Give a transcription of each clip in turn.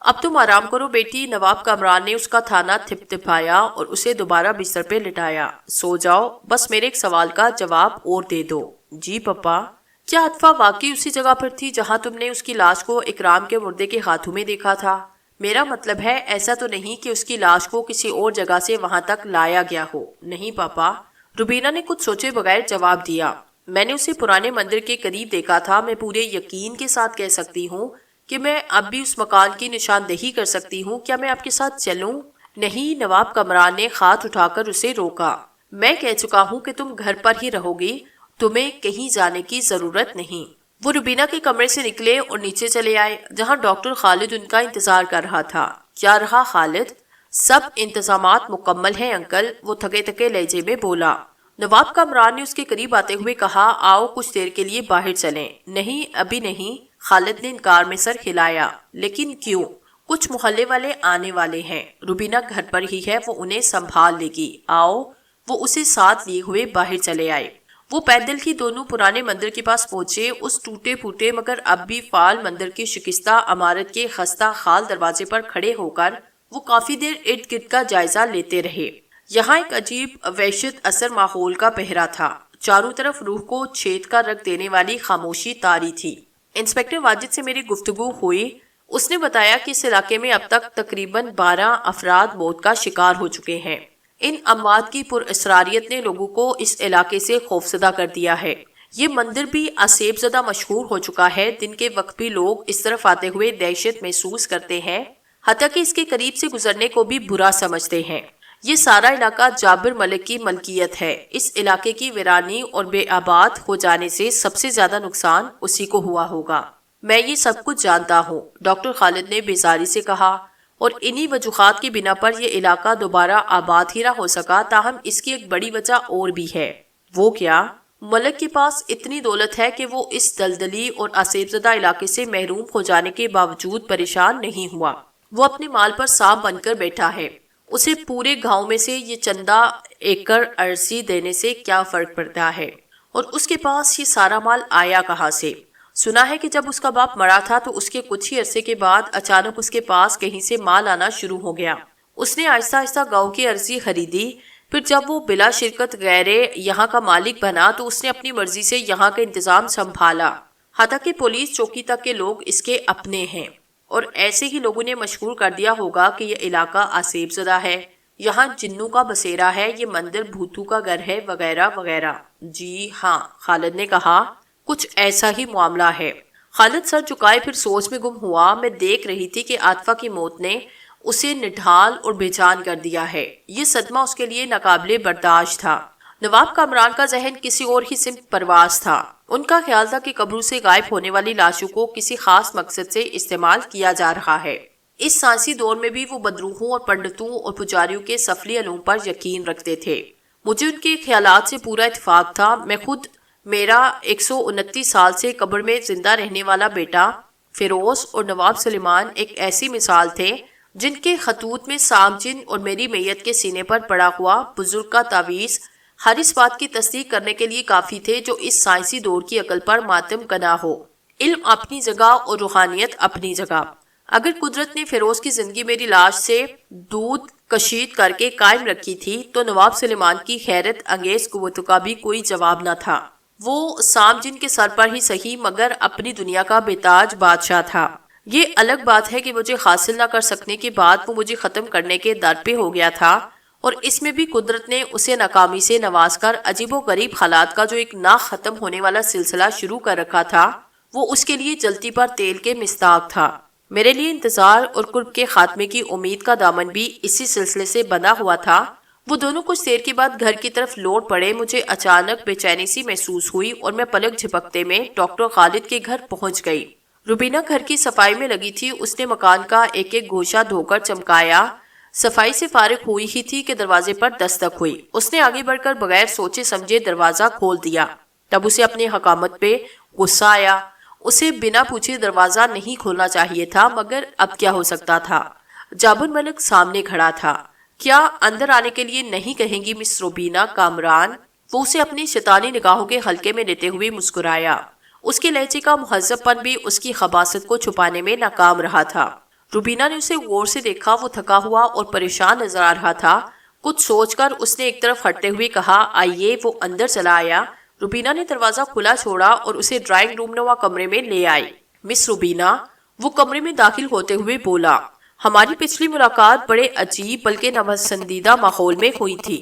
اب تم آرام کرو بیٹی، نواب کامران نے اس کا تھانہ تھپتھپایا اور اسے دوبارہ بستر پہ لٹایا۔ سو جاؤ، بس میرے ایک سوال کا جواب اور دے دو۔ جی پپا۔ کیا عاطفہ واقعی اسی جگہ پر تھی جہاں تم نے اس کی لاش کو اکرام کے مردے کے ہاتھوں میں دیکھا تھا؟ میرا مطلب ہے ایسا تو نہیں کہ اس کی لاش کو کسی اور جگہ سے وہاں تک لایا گیا ہو؟ نہیں پاپا، روبینہ نے کچھ سوچے بغیر جواب دیا۔ میں نے اسے پرانے مندر کے قریب دیکھا تھا۔ میں پورے یقین کے ساتھ کہہ سکتی ہوں کہ میں اب بھی اس مکان کی نشاندہی کر سکتی ہوں۔ کیا میں آپ کے ساتھ چلوں؟ نہیں، نواب کامران نے ہاتھ اٹھا کر اسے روکا۔ میں کہہ چکا ہوں کہ تم گھر پر ہی رہو گی، تمہیں کہیں جانے کی ضرورت نہیں۔ وہ روبینہ کے کمرے سے نکلے اور نیچے چلے آئے جہاں ڈاکٹر خالد ان کا انتظار کر رہا تھا۔ کیا رہا خالد؟ سب انتظامات مکمل ہیں انکل، وہ تھکے تھکے لہجے میں بولا۔ نواب کامران نے اس کے قریب آتے ہوئے کہا، آؤ کچھ دیر کے لیے باہر چلیں۔ نہیں ابھی نہیں، خالد نے انکار میں سر ہلایا۔ لیکن کیوں؟ کچھ محلے والے آنے والے ہیں، روبینہ گھر پر ہی ہے، وہ انہیں سنبھال لے گی۔ آؤ۔ وہ اسے ساتھ لیے ہوئے باہر چلے آئے۔ وہ پیدل ہی دونوں پرانے مندر کے پاس پہنچے۔ اس ٹوٹے پھوٹے مگر اب بھی فعال مندر کی شکستہ عمارت کے خستہ حال دروازے پر کھڑے ہو کر وہ کافی دیر ارد گرد کا جائزہ لیتے رہے۔ یہاں ایک عجیب وحشت اثر ماحول کا پہرا تھا۔ چاروں طرف روح کو چھید کر رکھ دینے والی خاموشی طاری تھی۔ انسپکٹر واجد سے میری گفتگو ہوئی۔ اس نے بتایا کہ اس علاقے میں اب تک تقریباً 12 افراد موت کا شکار ہو چکے ہیں۔ ان اموات کی پر اسراریت نے لوگوں کو اس علاقے سے خوفزدہ کر دیا ہے۔ یہ مندر بھی آسیب زدہ مشہور ہو چکا ہے۔ دن کے وقت بھی لوگ اس طرف آتے ہوئے دہشت محسوس کرتے ہیں، حتیٰ کہ اس کے قریب سے گزرنے کو بھی برا سمجھتے ہیں۔ یہ سارا علاقہ جابر ملک کی ملکیت ہے۔ اس علاقے کی ویرانی اور بے آباد ہو جانے سے سب سے زیادہ نقصان اسی کو ہوا ہوگا۔ میں یہ سب کچھ جانتا ہوں، ڈاکٹر خالد نے بیزاری سے کہا، اور انہی وجوہات کی بنا پر یہ علاقہ دوبارہ آباد ہی نہ ہو سکا۔ تاہم اس کی ایک بڑی وجہ اور بھی ہے۔ وہ کیا؟ ملک کے پاس اتنی دولت ہے کہ وہ اس دلدلی اور آسیب زدہ علاقے سے محروم ہو جانے کے باوجود پریشان نہیں ہوا۔ وہ اپنے مال پر سانپ بن کر بیٹھا ہے۔ اسے پورے گاؤں میں سے یہ چندہ ایکڑ ارضی دینے سے کیا فرق پڑتا ہے؟ اور اس کے پاس یہ سارا مال آیا کہاں سے؟ سنا ہے کہ جب اس کا باپ مرا تھا تو اس کے کچھ ہی عرصے کے بعد اچانک اس کے پاس کہیں سے مال آنا شروع ہو گیا۔ اس نے آہستہ آہستہ گاؤں کی ارضی خریدی، پھر جب وہ بلا شرکت غیر یہاں کا مالک بنا تو اس نے اپنی مرضی سے یہاں کا انتظام سنبھالا، حتیٰ کہ پولیس چوکی تک کے لوگ اس کے اپنے ہیں۔ اور ایسے ہی لوگوں نے مشہور کر دیا ہوگا کہ یہ علاقہ آسیب زدہ ہے، یہاں جنوں کا بسیرا ہے، یہ مندر بھوتوں کا گھر ہے، وغیرہ وغیرہ۔ جی ہاں، خالد نے کہا، کچھ ایسا ہی معاملہ ہے۔ خالد سر جھکائے پھر سوچ میں گم ہوا۔ میں دیکھ رہی تھی کہ عاطفہ کی موت نے اسے نڈھال اور بے جان کر دیا ہے۔ یہ صدمہ اس کے لیے ناقابل برداشت تھا۔ نواب کامران کا ذہن کسی اور ہی سمت پرواز تھا۔ ان کا خیال تھا کہ قبروں سے غائب ہونے والی لاشوں کو کسی خاص مقصد سے استعمال کیا جا رہا ہے۔ اس سائنسی دور میں بھی وہ بدروحوں اور پنڈتوں اور پجاریوں کے سفلی علوم پر یقین رکھتے تھے۔ مجھے ان کے خیالات سے پورا اتفاق تھا۔ میں خود، میرا 129 سال سے قبر میں زندہ رہنے والا بیٹا فیروز اور نواب سلیمان ایک ایسی مثال تھے جن کے خطوط میں سام جن اور میری میت کے سینے پر پڑا ہوا بزرگ کا تعویذ ہر اس بات کی تصدیق کرنے کے لیے کافی تھے جو اس سائنسی دور کی عقل پر ماتم کنا ہو۔ علم اپنی جگہ اور روحانیت اپنی جگہ۔ اگر قدرت نے فیروز کی زندگی میری لاش سے دودھ کشید کر کے قائم رکھی تھی تو نواب سلیمان کی حیرت انگیز قوتوں کا بھی کوئی جواب نہ تھا۔ وہ سام جن کے سر پر ہی صحیح مگر اپنی دنیا کا بے تاج بادشاہ تھا۔ یہ الگ بات ہے کہ مجھے حاصل نہ کر سکنے کے بعد وہ مجھے ختم کرنے کے در پہ ہو گیا تھا، اور اس میں بھی قدرت نے اسے ناکامی سے نواز کر عجیب و غریب حالات کا جو ایک نہ ختم ہونے والا سلسلہ شروع کر رکھا تھا، وہ اس کے لیے جلتی پر تیل کے مصداق تھا۔ میرے لیے انتظار اور قرب کے خاتمے کی امید کا دامن بھی اسی سلسلے سے بندھا ہوا تھا۔ وہ دونوں کچھ دیر کے بعد گھر کی طرف لوٹ پڑے۔ مجھے اچانک بے چینی سی محسوس ہوئی اور میں پلک جھپکتے میں ڈاکٹر خالد کے گھر پہنچ گئی۔ روبینہ گھر کی صفائی میں لگی تھی۔ اس نے مکان کا ایک ایک گوشہ دھو کر چمکایا۔ صفائی سے فارغ ہوئی ہی تھی کہ دروازے پر دستک ہوئی۔ اس نے آگے بڑھ کر بغیر سوچے سمجھے دروازہ کھول دیا۔ تب اسے اپنے حکامت پہ غصہ آیا۔ اسے بنا پوچھے دروازہ نہیں کھولنا چاہیے تھا، مگر اب کیا ہو سکتا تھا؟ جابر ملک سامنے کھڑا تھا۔ کیا اندر آنے کے لیے نہیں کہیں گی مس روبینہ کامران؟ وہ اسے اپنی شیطانی نگاہوں کے حلقے میں لیتے ہوئے مسکرایا۔ اس کے لہجے کا مہذب پن بھی اس کی خباثت کو چھپانے میں ناکام رہا تھا۔ روبینہ نے اسے غور سے دیکھا، وہ تھکا ہوا اور پریشان نظر آ رہا تھا۔ کچھ سوچ کر اس نے ایک طرف ہٹتے ہوئے کہا، آئیے۔ وہ اندر چلا آیا۔ روبینہ نے دروازہ کھلا چھوڑا اور اسے ڈرائنگ روم نما کمرے میں لے آئی۔ مس روبینہ، وہ کمرے میں داخل ہوتے ہوئے بولا، ہماری پچھلی ملاقات بڑے عجیب بلکہ ناپسندیدہ ماحول میں ہوئی تھی۔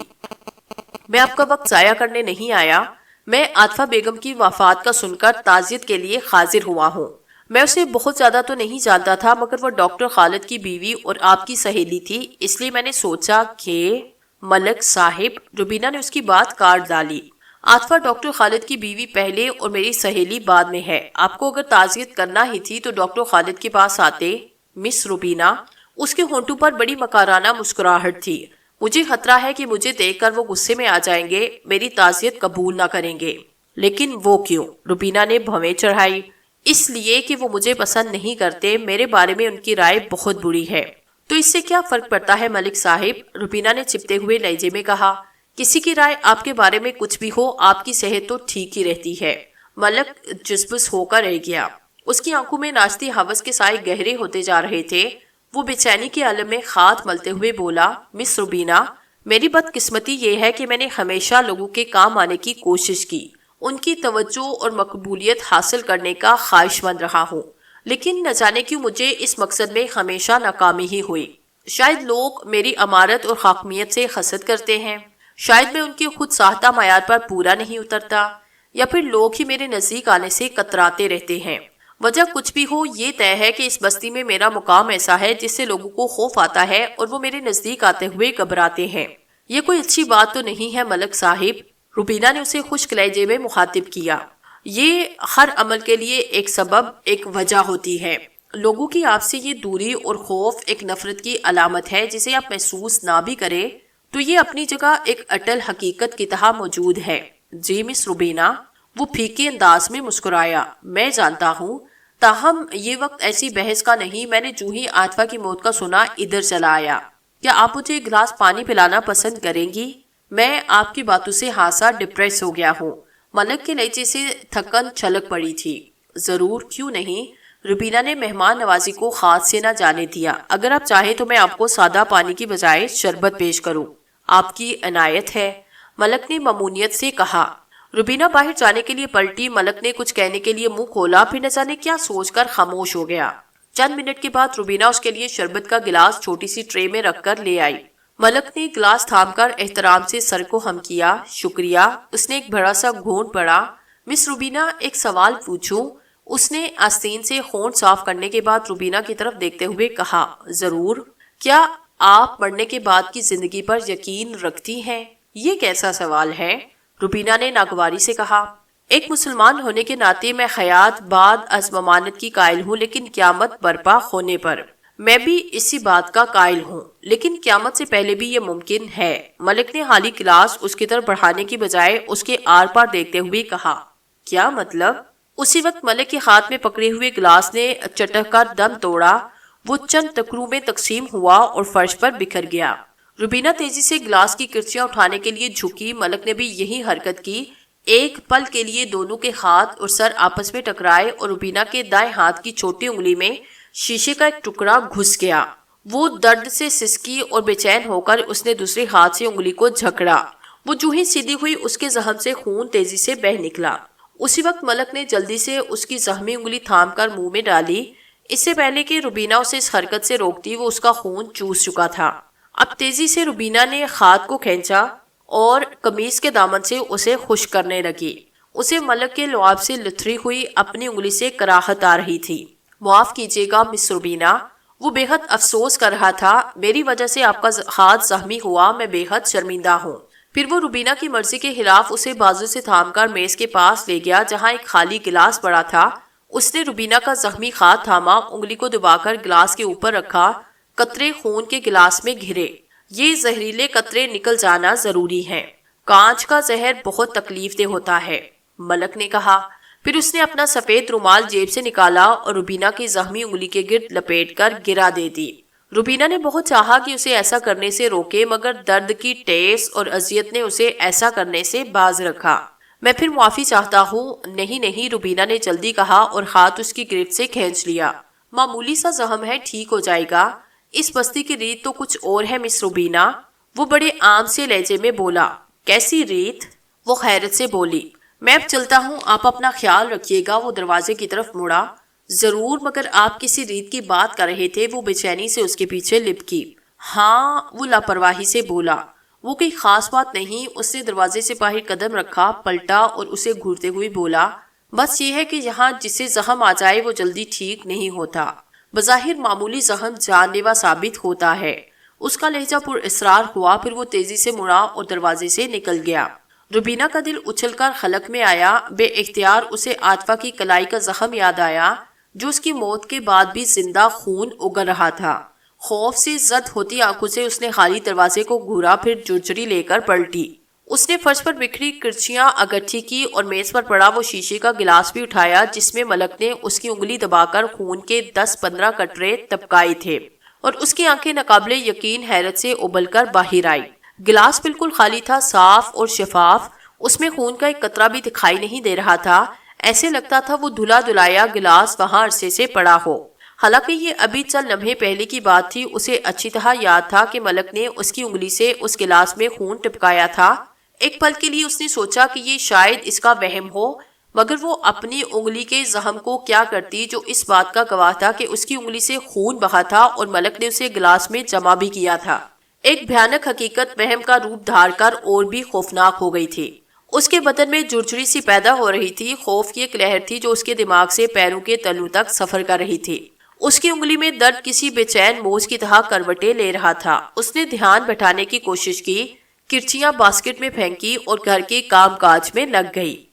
میں آپ کا وقت ضائع کرنے نہیں آیا۔ میں عاطفہ بیگم کی وفات کا سن کر تعزیت کے لیے حاضر ہوا ہوں۔ میں اسے بہت زیادہ تو نہیں جانتا تھا، مگر وہ ڈاکٹر خالد کی بیوی اور آپ کی سہیلی تھی، اس لیے میں نے سوچا کہ… ملک صاحب، روبینہ نے اس کی بات کاٹ ڈالی، عاطفہ ڈاکٹر خالد کی بیوی پہلے اور میری سہیلی بعد میں ہے۔ آپ کو اگر تعزیت کرنا ہی تھی تو ڈاکٹر خالد کے پاس آتے۔ مس روبینہ، اس کے ہونٹوں پر بڑی مکارانہ مسکراہٹ تھی۔ مجھے خطرہ ہے کہ مجھے دیکھ کر وہ غصے میں آ جائیں گے، میری تعزیت قبول نہ کریں گے۔ لیکن وہ کیوں؟ روبینہ نے بھویں چڑھائی۔ اس لیے کہ وہ مجھے پسند نہیں کرتے، میرے بارے میں ان کی رائے بہت بری ہے۔ تو اس سے کیا فرق پڑتا ہے ملک صاحب؟ روبینہ نے چپتے ہوئے لہجے میں کہا، کسی کی رائے آپ کے بارے میں کچھ بھی ہو، آپ کی صحت تو ٹھیک ہی رہتی ہے۔ ملک جذبس ہو کر رہ گیا۔ اس کی آنکھوں میں ناچتی ہوس کے سائے گہرے ہوتے جا رہے تھے۔ وہ بے چینی کے عالم میں ہاتھ ملتے ہوئے بولا، مس روبینہ، میری بدقسمتی یہ ہے کہ میں نے ہمیشہ لوگوں کے کام آنے کی کوشش کی، ان کی توجہ اور مقبولیت حاصل کرنے کا خواہش مند رہا ہوں، لیکن نہ جانے کیوں مجھے اس مقصد میں ہمیشہ ناکامی ہی ہوئی۔ شاید لوگ میری امارت اور حاکمیت سے حسد کرتے ہیں، شاید میں ان کے خود ساختہ معیار پر پورا نہیں اترتا، یا پھر لوگ ہی میرے نزدیک آنے سے کتراتے رہتے ہیں۔ وجہ کچھ بھی ہو، یہ طے ہے کہ اس بستی میں میرا مقام ایسا ہے جس سے لوگوں کو خوف آتا ہے اور وہ میرے نزدیک آتے ہوئے گھبراتے ہیں۔ یہ کوئی اچھی بات تو نہیں ہے ملک صاحب، روبینہ نے اسے خشک لہجے میں مخاطب کیا۔ یہ ہر عمل کے لیے ایک سبب، ایک وجہ ہوتی ہے۔ لوگوں کی آپ سے یہ دوری اور خوف ایک نفرت کی علامت ہے جسے آپ محسوس نہ بھی کریں تو یہ اپنی جگہ ایک اٹل حقیقت کی طرح موجود ہے۔ جی مس روبینہ، وہ پھیکے انداز میں مسکرایا، میں جانتا ہوں، تاہم یہ وقت ایسی بحث کا نہیں۔ میں نے جو ہی عاطفہ کی موت کا سنا ادھر چلا آیا۔ کیا آپ مجھے ایک گلاس پانی پلانا پسند کریں گی؟ میں آپ کی باتوں سے خاصا ڈپریس ہو گیا ہوں۔ ملک کے لہجے سے تھکن چھلک پڑی تھی۔ ضرور، کیوں نہیں؟ روبینہ نے مہمان نوازی کو ہاتھ سے نہ جانے دیا۔ اگر آپ چاہیں تو میں آپ کو سادہ پانی کی بجائے شربت پیش کروں۔ آپ کی عنایت ہے، ملک نے ممنونیت سے کہا۔ روبینہ باہر جانے کے لیے پلٹی۔ ملک نے کچھ کہنے کے لیے منہ کھولا، پھر نہ جانے کیا سوچ کر خاموش ہو گیا۔ چند منٹ کے بعد روبینہ اس کے لیے شربت کا گلاس چھوٹی سی ٹرے میں رکھ کر لے آئی۔ ملک نے گلاس تھام کر احترام سے سر کو ہم کیا۔ شکریہ۔ اس نے ایک بڑا سا گھونٹ پڑا۔ مس روبینہ، ایک سوال پوچھوں؟ اس نے آستین سے ہونٹ صاف کرنے کے بعد روبینہ کی طرف دیکھتے ہوئے کہا، ضرور۔ کیا آپ مرنے کے بعد کی زندگی پر یقین رکھتی ہیں؟ یہ کیسا سوال ہے؟ روبینہ نے ناگواری سے کہا، ایک مسلمان ہونے کے ناطے میں حیات بعد از ممانت کی قائل ہوں، لیکن قیامت برپا ہونے پر میں بھی اسی بات کا قائل ہوں، لیکن قیامت سے پہلے بھی یہ ممکن ہے۔ ملک نے خالی گلاس اس کی طرف بڑھانے کی بجائے اس کے آر پار دیکھتے ہوئے کہا، کیا مطلب؟ اسی وقت ملک کے ہاتھ میں پکڑے ہوئے گلاس نے چٹک کر دم توڑا۔ وہ چند ٹکڑوں میں تقسیم ہوا اور فرش پر بکھر گیا۔ روبینہ تیزی سے گلاس کی کرچیاں اٹھانے کے لیے جھکی۔ ملک نے بھی یہی حرکت کی۔ ایک پل کے لیے دونوں کے ہاتھ اور سر آپس میں ٹکرائے اور روبینہ کے دائیں ہاتھ کی چھوٹی انگلی میں شیشے کا ایک ٹکڑا گھس گیا۔ وہ درد سے سسکی اور بے چین ہو کر اس نے دوسرے ہاتھ سے انگلی کو جھکڑا۔ وہ جو ہی سیدھی ہوئی، اس کے زخم سے خون تیزی سے بہہ نکلا۔ اسی وقت ملک نے جلدی سے اس کی زخمی انگلی تھام کر منہ میں ڈالی۔ اس سے پہلے کہ روبینہ اسے اس حرکت سے روکتی، وہ اس کا خون چوس چکا تھا۔ اب تیزی سے روبینہ نے ہاتھ کو کھینچا اور قمیص کے دامن سے اسے خشک کرنے لگی۔ اسے ملک کے لعاب سے لتھڑی ہوئی اپنی انگلی سے کراہت آ رہی تھی۔ معاف کیجیے گا مس روبینہ، وہ بے حد افسوس کر رہا تھا، میری وجہ سے آپ کا ہاتھ زخمی ہوا، میں بے حد شرمندہ ہوں۔ پھر وہ روبینہ کی مرضی کے خلاف اسے بازو سے تھام کر میز کے پاس لے گیا جہاں ایک خالی گلاس پڑا تھا۔ اس نے روبینہ کا زخمی ہاتھ تھاما، انگلی کو دبا کر گلاس کے اوپر رکھا۔ قطرے خون کے گلاس میں گھرے۔ یہ زہریلے قطرے نکل جانا ضروری ہے۔ کانچ کا زہر بہت تکلیف دہ ہوتا ہے، ملک نے کہا۔ پھر اس نے اپنا سفید رومال جیب سے نکالا اور روبینہ کی زخمی انگلی کے گرد لپیٹ کر گرا دے دی۔ روبینہ نے بہت چاہا کہ اسے ایسا کرنے سے روکے، مگر درد کی ٹیس اور اذیت نے اسے ایسا کرنے سے باز رکھا۔ میں پھر معافی چاہتا ہوں۔ نہیں نہیں، روبینہ نے جلدی کہا اور ہاتھ اس کی گرفت سے کھینچ لیا۔ معمولی سا زخم ہے، ٹھیک ہو جائے گا۔ اس بستی کی ریت تو کچھ اور ہے مس روبینا، وہ بڑے عام سے لہجے میں بولا۔ کیسی ریت؟ وہ حیرت سے بولی۔ میں اب چلتا ہوں، آپ اپنا خیال رکھیے گا۔ وہ دروازے کی طرف مڑا۔ ضرور، مگر آپ کسی ریت کی بات کر رہے تھے؟ وہ بے چینی سے اس کے پیچھے لپکی۔ ہاں، وہ لاپرواہی سے بولا۔ وہ کوئی خاص بات نہیں۔ اس نے دروازے سے باہر قدم رکھا، پلٹا اور اسے گھورتے ہوئے بولا، بس یہ ہے کہ یہاں جسے زخم آ جائے وہ جلدی ٹھیک نہیں ہوتا۔ بظاہر معمولی زخم جان لیوا ثابت ہوتا ہے۔ اس کا لہجہ پر اصرار ہوا، پھر وہ تیزی سے مڑا اور دروازے سے نکل گیا۔ روبینا کا دل اچھل کر حلق میں آیا۔ بے اختیار اسے عاطفہ کی کلائی کا زخم یاد آیا، جو اس کی موت کے بعد بھی زندہ خون اگل رہا تھا۔ خوف سے زد ہوتی آنکھوں سے اس نے خالی دروازے کو گھورا، پھر جھرجھری لے کر پلٹی۔ اس نے فرش پر بکھری کرچیاں اکٹھی کی اور میز پر پڑا وہ شیشے کا گلاس بھی اٹھایا جس میں ملک نے اس کی انگلی دبا کر خون کے 10-15 قطرے ٹپکائے تھے، اور اس کی آنکھیں ناقابل یقین حیرت سے ابل کر باہر آئی۔ گلاس بالکل خالی تھا، صاف اور شفاف۔ اس میں خون کا ایک قطرہ بھی دکھائی نہیں دے رہا تھا۔ ایسے لگتا تھا وہ دھلا دھلایا گلاس وہاں عرصے سے پڑا ہو۔ حالانکہ یہ ابھی چند لمحے پہلے کی بات تھی۔ اسے اچھی طرح یاد تھا کہ ملک نے اس کی انگلی سے اس گلاس میں خون ٹپکایا تھا۔ ایک پل کے لیے اس نے سوچا کہ یہ شاید اس کا وہم ہو، مگر وہ اپنی انگلی کے زخم کو کیا کرتی جو اس بات کا گواہ تھا کہ اس کی انگلی سے خون بہا تھا اور ملک نے اسے گلاس میں جمع بھی کیا تھا۔ ایک بھیانک حقیقت وہم کا روپ دھار کر اور بھی خوفناک ہو گئی تھی۔ اس کے بدن میں جھرجھری سی پیدا ہو رہی تھی۔ خوف کی ایک لہر تھی جو اس کے دماغ سے پیروں کے تلوں تک سفر کر رہی تھی۔ اس کی انگلی میں درد کسی بے چین موج کی طرح کروٹیں لے رہا تھا۔ اس نے دھیان بٹھانے کی کوشش کی، کرچیاں باسکٹ میں پھینکی اور گھر کے کام کاج میں لگ گئی۔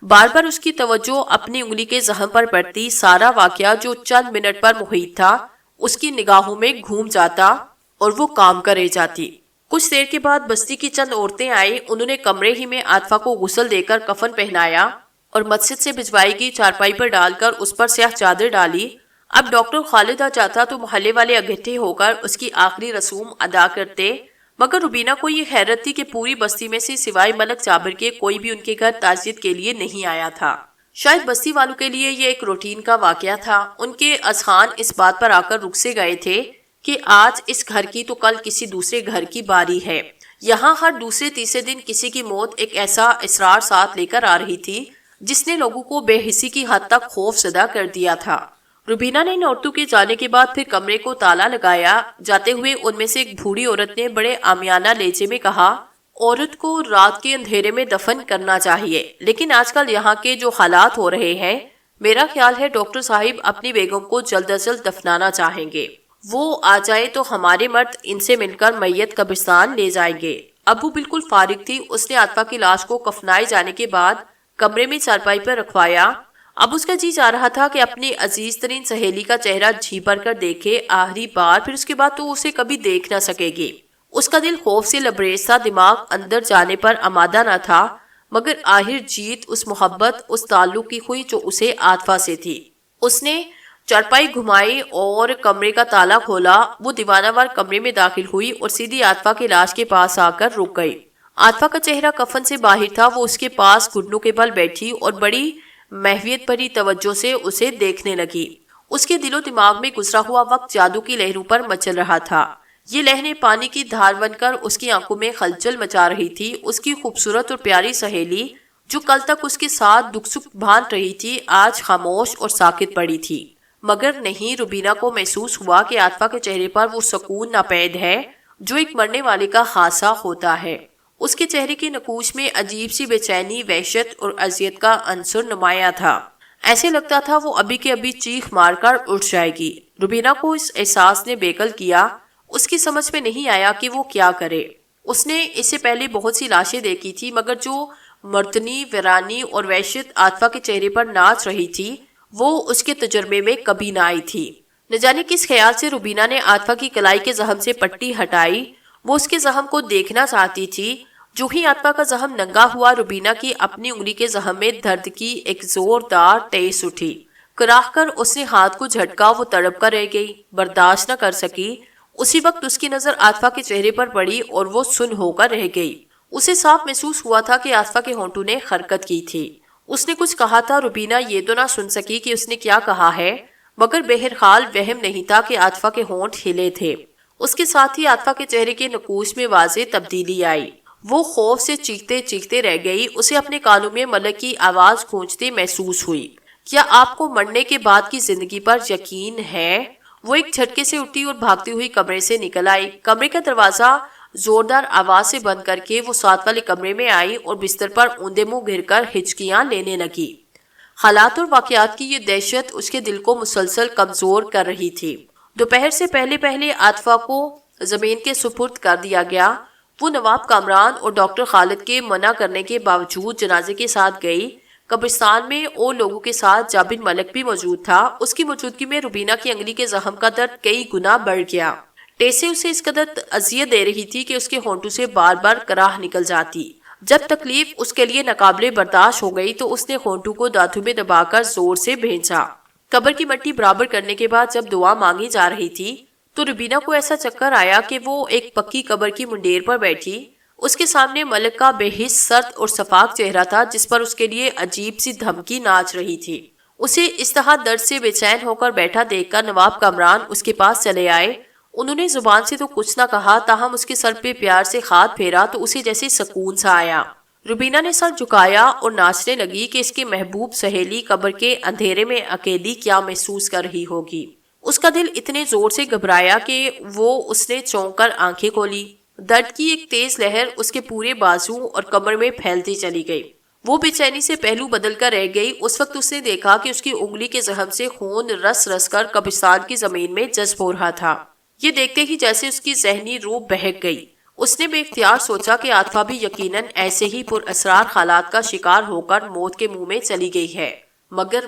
بار بار اس کی توجہ اپنی انگلی کے زخم پر پڑتی۔ سارا واقعہ جو چند منٹ پر محیط تھا اس کی نگاہوں میں گھوم جاتا اور وہ کام کرے جاتی۔ کچھ دیر کے بعد بستی کی چند عورتیں آئیں۔ انہوں نے کمرے ہی میں عاطفہ کو غسل دے کر کفن پہنایا اور مسجد سے بھجوائی گئی چارپائی پر ڈال کر اس پر سیاہ چادر ڈالی۔ اب ڈاکٹر خالد آ جاتا تو محلے والے اکٹھے ہو کر اس کی آخری رسوم ادا کرتے، مگر روبینا کو یہ حیرت تھی کہ پوری بستی میں سے سوائے ملک جابر کے کوئی بھی ان کے گھر تعزیت کے لیے نہیں آیا تھا۔ شاید بستی والوں کے لیے یہ ایک روٹین کا واقعہ تھا۔ ان کے اذہان اس بات پر آ کر رک سے گئے تھے کہ آج اس گھر کی تو کل کسی دوسرے گھر کی باری ہے۔ یہاں ہر دوسرے تیسرے دن کسی کی موت ایک ایسا اسرار ساتھ لے کر آ رہی تھی جس نے لوگوں کو بے حسی کی حد تک خوف زدہ کر دیا تھا۔ روبینا نے ان عورتوں کے جانے کے بعد پھر کمرے کو تالا لگایا۔ جاتے ہوئے ان میں سے ایک بوڑھی عورت نے بڑے عامیانہ لہجے میں کہا، عورت کو رات کے اندھیرے میں دفن کرنا چاہیے، لیکن آج کل یہاں کے جو حالات ہو رہے ہیں، میرا خیال ہے ڈاکٹر صاحب اپنی بیگم کو جلد از جلد دفنانا چاہیں گے۔ وہ آ جائے تو ہمارے مرد ان سے مل کر میت قبرستان لے جائیں گے۔ ابو بالکل فارغ تھی۔ اس نے عاطفہ کی لاش کو کفنائے جانے کے بعد کمرے میں چارپائی پر رکھوایا۔ اب اس کا جی چاہ رہا تھا کہ اپنی عزیز ترین سہیلی کا چہرہ جھی بھر کر دیکھے آخری بار، پھر اس کے بعد تو اسے کبھی دیکھ نہ سکے گی۔ اس کا دل خوف سے لبریز تھا، دماغ اندر جانے پر آمادہ نہ تھا، مگر آخر جیت اس محبت، اس تعلق کی ہوئی جو اسے عاطفہ سے تھی۔ اس نے چارپائی گھمائی اور کمرے کا تالا کھولا۔ وہ دیوانہ وار کمرے میں داخل ہوئی اور سیدھی عاطفہ کی لاش کے پاس آ کر رک گئی۔ عاطفہ کا چہرہ کفن سے باہر تھا۔ وہ اس کے پاس گھٹنوں کے بل بیٹھی اور بڑی محویت بھری توجہ سے اسے دیکھنے لگی۔ اس کے دل و دماغ میں گزرا ہوا وقت جادو کی لہروں پر مچل رہا تھا۔ یہ لہریں پانی کی دھار بن کر اس کی آنکھوں میں خلچل مچا رہی تھی۔ اس کی خوبصورت اور پیاری سہیلی جو کل تک اس کے ساتھ دکھ سکھ بانٹ رہی تھی، آج خاموش اور ساکت پڑی تھی۔ مگر نہیں، روبینا کو محسوس ہوا کہ عاطفہ کے چہرے پر وہ سکون ناپید ہے جو ایک مرنے والے کا خاصہ ہوتا ہے۔ اس کے چہرے کے نقوش میں عجیب سی بے چینی، وحشت اور اذیت کا عنصر نمایاں تھا۔ ایسے لگتا تھا وہ ابھی کے ابھی چیخ مار کر اٹھ جائے گی۔ روبینا کو اس احساس نے بےقل کیا۔ اس کی سمجھ میں نہیں آیا کہ وہ کیا کرے۔ اس نے اس سے پہلے بہت سی لاشیں دیکھی تھی، مگر جو مرتنی، ویرانی اور وحشت عاطفہ کے چہرے پر ناچ رہی تھی وہ اس کے تجربے میں کبھی نہ آئی تھی۔ نہ جانے کس خیال سے روبینا نے عاطفہ کی کلائی کے زخم سے پٹی ہٹائی۔ وہ اس کے زخم کو دیکھنا چاہتی تھی۔ جو ہی عاطفہ کا زخم ننگا ہوا، روبینا کی اپنی انگلی کے زخم میں درد کی ایک زوردار ٹیس اٹھی۔ کراہ کر اس نے ہاتھ کو جھٹکا۔ وہ تڑپ کر رہ گئی، برداشت نہ کر سکی۔ اسی وقت اس کی نظر عاطفہ کے چہرے پر پڑی اور وہ سن ہو کر رہ گئی۔ اسے صاف محسوس ہوا تھا کہ عاطفہ کے ہونٹوں نے حرکت کی تھی۔ اس نے کچھ کہا تھا، روبینا یہ تو نہ سن سکی کہ اس نے کیا کہا ہے، مگر بہرحال وہم نہیں تھا کہ عاطفہ کے ہونٹ ہلے تھے۔ اس کے ساتھ ہی عاطفہ کے چہرے کے نقوش میں واضح تبدیلی آئی۔ وہ خوف سے چیختے چیختے رہ گئی۔ اسے اپنے کانوں میں ملک کی آواز گونجتے محسوس ہوئی۔ کیا آپ کو مرنے کے بعد کی زندگی پر یقین ہے؟ وہ ایک جھٹکے سے اٹھی اور بھاگتی ہوئی کمرے سے نکل آئی۔ کمرے کا دروازہ زوردار آواز سے بند کر کے وہ ساتھ والے کمرے میں آئی اور بستر پر اوندے منہ گر کر ہچکیاں لینے لگی۔ حالات اور واقعات کی یہ دہشت اس کے دل کو مسلسل کمزور کر رہی تھی۔ دوپہر سے پہلے عاطفہ کو زمین کے سپرد کر دیا گیا۔ وہ نواب کامران اور ڈاکٹر خالد کے منع کرنے کے باوجود جنازے کے ساتھ گئی۔ قبرستان میں اور لوگوں کے ساتھ جابر ملک بھی موجود تھا۔ اس کی موجودگی میں روبینہ کی انگلی کے زخم کا درد کئی گنا بڑھ گیا۔ ٹیسے اسے اس قدر اذیت دے رہی تھی کہ اس کے ہونٹوں سے بار بار کراہ نکل جاتی۔ جب تکلیف اس کے لیے ناقابل برداشت ہو گئی تو اس نے ہونٹوں کو دانتوں میں دبا کر زور سے بھینچا۔ قبر کی مٹی برابر کرنے کے بعد جب دعا مانگی جا رہی تھی تو روبینہ کو ایسا چکر آیا کہ وہ ایک پکی قبر کی منڈیر پر بیٹھی۔ اس کے سامنے ملک کا بے حس سرد اور شفاف چہرہ تھا جس پر اس کے لیے عجیب سی دھمکی ناچ رہی تھی۔ اسے استہا درد سے بے چین ہو کر بیٹھا دیکھ کر نواب کامران اس کے پاس چلے آئے۔ انہوں نے زبان سے تو کچھ نہ کہا، تاہم اس کے سر پہ پیار سے ہاتھ پھیرا تو اسے جیسے سکون سا آیا۔ روبینہ نے سر جھکایا اور ناچنے لگی کہ اس کی محبوب سہیلی قبر کے اندھیرے میں اکیلی کیا محسوس کر رہی ہوگی۔ اس کا دل اتنے زور سے گھبرایا کہ اس نے چونک کر آنکھیں کھولی۔ درد کی ایک تیز لہر اس کے پورے بازو اور کمر میں پھیلتی چلی گئی۔ وہ بے چینی سے پہلو بدل کر رہ گئی۔ اس وقت اس نے دیکھا کہ اس کی انگلی کے زخم سے خون رس رس کر قبرستان کی زمین میں جذب ہو رہا تھا۔ یہ دیکھتے ہی جیسے اس کی ذہنی روح بہک گئی۔ اس نے بے اختیار سوچا کہ عاطفہ بھی یقیناً ایسے ہی پر اسرار حالات کا شکار ہو کر موت کے منہ میں چلی گئی ہے، مگر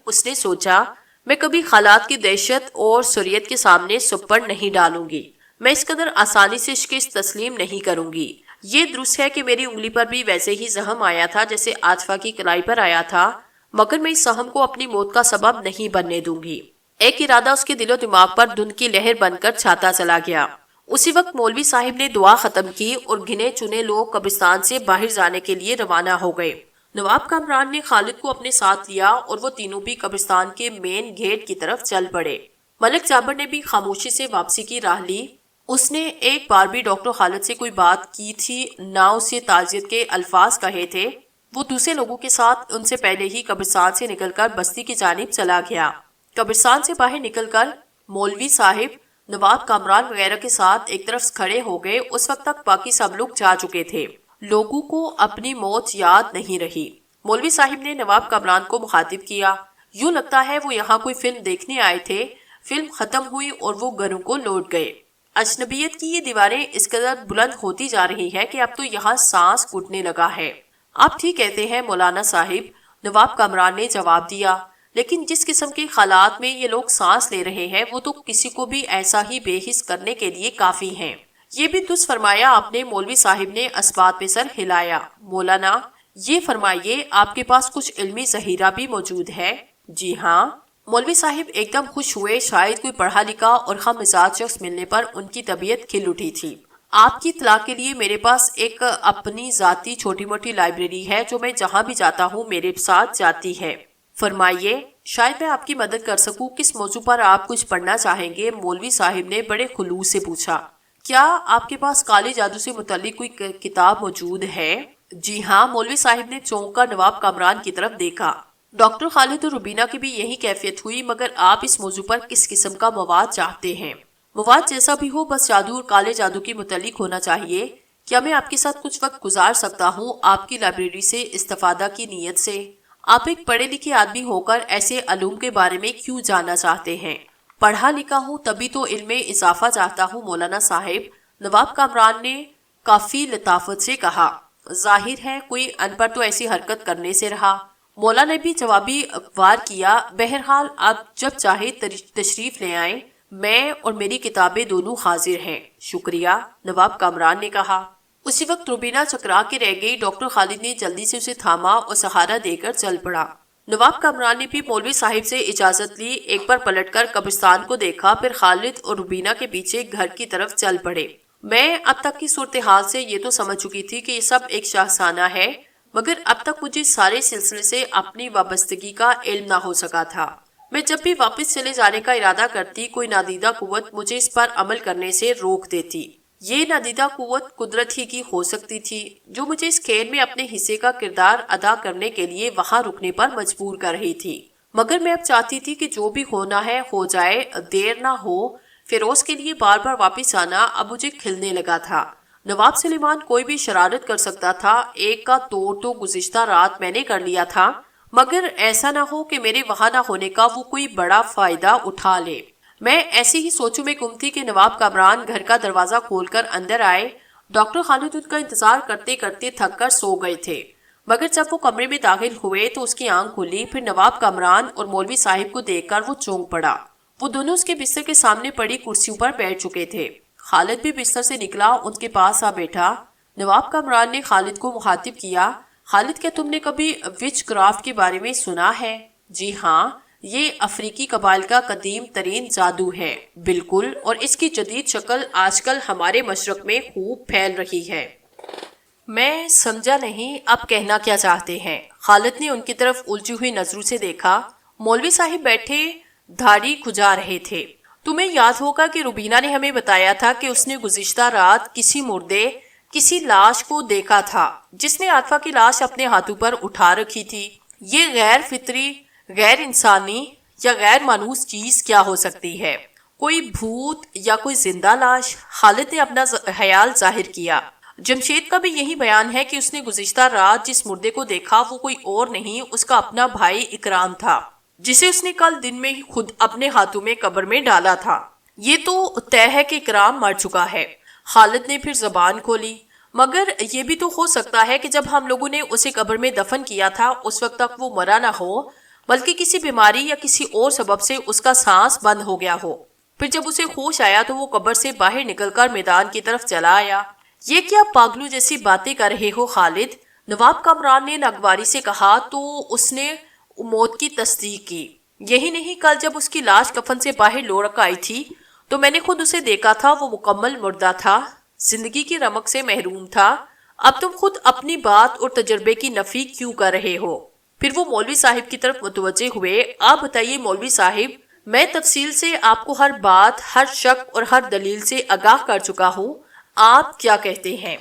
اس نے سوچا، میں کبھی حالات کی دہشت اور سریت کے سامنے سپر نہیں ڈالوں گی۔ میں اس قدر آسانی سے شکست تسلیم نہیں کروں گی۔ یہ درست ہے کہ میری انگلی پر بھی ویسے ہی زخم آیا تھا جیسے عاطفہ کی کلائی پر آیا تھا، مگر میں اس زخم کو اپنی موت کا سبب نہیں بننے دوں گی۔ ایک ارادہ اس کے دل و دماغ پر دھند کی لہر بن کر چھاتا چلا گیا۔ اسی وقت مولوی صاحب نے دعا ختم کی اور گنے چنے لوگ قبرستان سے باہر جانے کے لیے روانہ ہو گئے۔ نواب کامران نے خالد کو اپنے ساتھ لیا اور وہ تینوں بھی قبرستان کے مین گیٹ کی طرف چل پڑے۔ ملک جابر نے بھی خاموشی سے واپسی کی راہ لی۔ اس نے ایک بار بھی ڈاکٹر خالد سے کوئی بات کی تھی نہ اسے تعزیت کے الفاظ کہے تھے۔ وہ دوسرے لوگوں کے ساتھ ان سے پہلے ہی قبرستان سے نکل کر بستی کی جانب چلا گیا۔ قبرستان سے باہر نکل کر مولوی صاحب نواب کامران وغیرہ کے ساتھ ایک طرف کھڑے ہو گئے۔ اس وقت تک باقی سب لوگ جا چکے تھے۔ لوگوں کو اپنی موت یاد نہیں رہی۔ مولوی صاحب نے نواب کامران کو مخاطب کیا، یوں لگتا ہے وہ یہاں کوئی فلم دیکھنے آئے تھے۔ فلم ختم ہوئی اور وہ گھروں کو لوٹ گئے۔ اجنبیت کی یہ دیواریں اس قدر بلند ہوتی جا رہی ہیں کہ اب تو یہاں سانس گھٹنے لگا ہے۔ آپ ٹھیک کہتے ہیں مولانا صاحب، نواب کامران نے جواب دیا، لیکن جس قسم کے حالات میں یہ لوگ سانس لے رہے ہیں وہ تو کسی کو بھی ایسا ہی بے حس کرنے کے لیے کافی ہیں۔ یہ بھی درست فرمایا آپ نے، مولوی صاحب نے اسبات پہ سر ہلایا۔ مولانا، یہ فرمائیے آپ کے پاس کچھ علمی ذخیرہ بھی موجود ہے؟ جی ہاں۔ مولوی صاحب ایک دم خوش ہوئے، شاید کوئی پڑھا لکھا اور ہم مزاج شخص ملنے پر ان کی طبیعت کھل اٹھی تھی۔ آپ کی اطلاع کے لیے میرے پاس ایک اپنی ذاتی چھوٹی موٹی لائبریری ہے جو میں جہاں بھی جاتا ہوں میرے ساتھ جاتی ہے۔ فرمائیے، شاید میں آپ کی مدد کر سکوں۔ کس موضوع پر آپ کچھ پڑھنا چاہیں گے؟ مولوی صاحب نے بڑے خلوص سے پوچھا۔ کیا آپ کے پاس کالے جادو سے متعلق کوئی کتاب موجود ہے؟ جی ہاں۔ مولوی صاحب نے چونک کر نواب کامران کی طرف دیکھا۔ ڈاکٹر خالد اور روبینہ کی بھی یہی کیفیت ہوئی، مگر آپ اس موضوع پر کس قسم کا مواد چاہتے ہیں؟ مواد جیسا بھی ہو، بس جادو اور کالے جادو کے متعلق ہونا چاہیے۔ کیا میں آپ کے ساتھ کچھ وقت گزار سکتا ہوں آپ کی لائبریری سے استفادہ کی نیت سے؟ آپ ایک پڑھے لکھے آدمی ہو کر ایسے علوم کے بارے میں کیوں جاننا چاہتے ہیں؟ پڑھا لکھا ہوں تبھی تو علم میں اضافہ چاہتا ہوں مولانا صاحب، نواب کامران نے کافی لطافت سے کہا۔ ظاہر ہے کوئی ان پڑھ تو ایسی حرکت کرنے سے رہا۔ مولا نے بھی جوابی وار کیا، بہرحال آپ جب چاہے تشریف لے آئیں، میں اور میری کتابیں دونوں حاضر ہیں۔ شکریہ، نواب کامران نے کہا۔ اسی وقت روبینہ چکرا کے رہ گئی۔ ڈاکٹر خالد نے جلدی سے اسے تھاما اور سہارا دے کر چل پڑا۔ نواب کامران نے بھی مولوی صاحب سے اجازت لی، ایک بار پلٹ کر قبرستان کو دیکھا، پھر خالد اور روبینہ کے پیچھے گھر کی طرف چل پڑے۔ میں اب تک کی صورتحال سے یہ تو سمجھ چکی تھی کہ یہ سب ایک شاہسانہ ہے، مگر اب تک مجھے سارے سلسلے سے اپنی وابستگی کا علم نہ ہو سکا تھا۔ میں جب بھی واپس چلے جانے کا ارادہ کرتی کوئی نادیدہ قوت مجھے اس پر عمل کرنے سے روک دیتی۔ یہ نادیدہ قوت قدرت ہی کی ہو سکتی تھی جو مجھے اس کھیل میں اپنے حصے کا کردار ادا کرنے کے لیے وہاں رکنے پر مجبور کر رہی تھی۔ مگر میں اب چاہتی تھی کہ جو بھی ہونا ہے ہو جائے، دیر نہ ہو۔ فیروز کے لیے بار بار واپس آنا اب مجھے کھلنے لگا تھا۔ نواب سلیمان کوئی بھی شرارت کر سکتا تھا، ایک کا توڑ تو گزشتہ رات میں نے کر لیا تھا، مگر ایسا نہ ہو کہ میرے وہاں نہ ہونے کا وہ کوئی بڑا فائدہ اٹھا لے۔ میں ایسی ہی سوچوں میں گم تھی کہ نواب کامران گھر کا دروازہ کھول کر اندر آئے۔ ڈاکٹر خالد ان کا انتظار کرتے کرتے تھک کر سو گئے تھے، مگر جب وہ کمرے میں داخل ہوئے تو اس کی آنکھ کھلی۔ پھر نواب کامران اور مولوی صاحب کو دیکھ کر وہ چونک پڑا۔ وہ دونوں اس کے بستر کے سامنے پڑی کرسیوں پر بیٹھ چکے تھے۔ خالد بھی بستر سے نکلا، ان کے پاس آ بیٹھا۔ نواب کامران نے خالد کو مخاطب کیا، خالد کیا تم نے کبھی وچ کرافٹ کے بارے میں سنا ہے؟ جی ہاں، یہ افریقی قبائل کا قدیم ترین جادو ہے، بالکل، اور اس کی جدید شکل آج کل ہمارے مشرق میں خوب پھیل رہی ہے۔ میں سمجھا نہیں آپ کہنا کیا چاہتے ہیں۔ خالد نے ان کی طرف الجھی ہوئی نظروں سے دیکھا۔ مولوی صاحب بیٹھے دھاڑی کھجا رہے تھے۔ تمہیں یاد ہوگا کہ روبینہ نے ہمیں بتایا تھا کہ اس نے گزشتہ رات کسی لاش کو دیکھا تھا جس نے عاطفہ کی لاش اپنے ہاتھوں پر اٹھا رکھی تھی۔ یہ غیر فطری، غیر انسانی یا غیر مانوس چیز کیا ہو سکتی ہے؟ کوئی بھوت یا کوئی زندہ لاش؟ خالد نے اپنا خیال ظاہر کیا۔ جمشید کا بھی یہی بیان ہے کہ اس نے گزشتہ رات جس مردے کو دیکھا وہ کوئی اور نہیں، اس کا اپنا بھائی اکرام تھا، جسے اس نے کل دن میں ہی خود اپنے ہاتھوں میں قبر میں ڈالا تھا۔ یہ تو طے ہے کہ اکرام مر چکا ہے۔ خالد نے پھر زبان کھولی، مگر یہ بھی تو ہو سکتا ہے کہ جب ہم لوگوں نے اسے قبر میں دفن کیا تھا اس وقت تک وہ مرا نہ ہو، بلکہ کسی بیماری یا کسی اور سبب سے اس کا سانس بند ہو گیا ہو۔ پھر جب اسے ہوش آیا تو وہ قبر سے باہر نکل کر میدان کی طرف چلا آیا۔ یہ کیا پاگلوں جیسی باتیں کر رہے ہو خالد؟ نواب کامران نے ناگواری سے کہا۔ تو اس نے موت کی تصدیق کی؟ یہی نہیں، کل جب اس کی لاش کفن سے باہر لوڑک آئی تھی تو میں نے خود اسے دیکھا تھا، وہ مکمل مردہ تھا، زندگی کی رمق سے محروم تھا۔ اب تم خود اپنی بات اور تجربے کی نفی کیوں کر رہے ہو؟ پھر وہ مولوی صاحب کی طرف متوجہ ہوئے۔ آپ بتائیے مولوی صاحب، میں تفصیل سے آپ کو ہر بات، ہر شک اور ہر دلیل سے آگاہ کر چکا ہوں، آپ کیا کہتے ہیں؟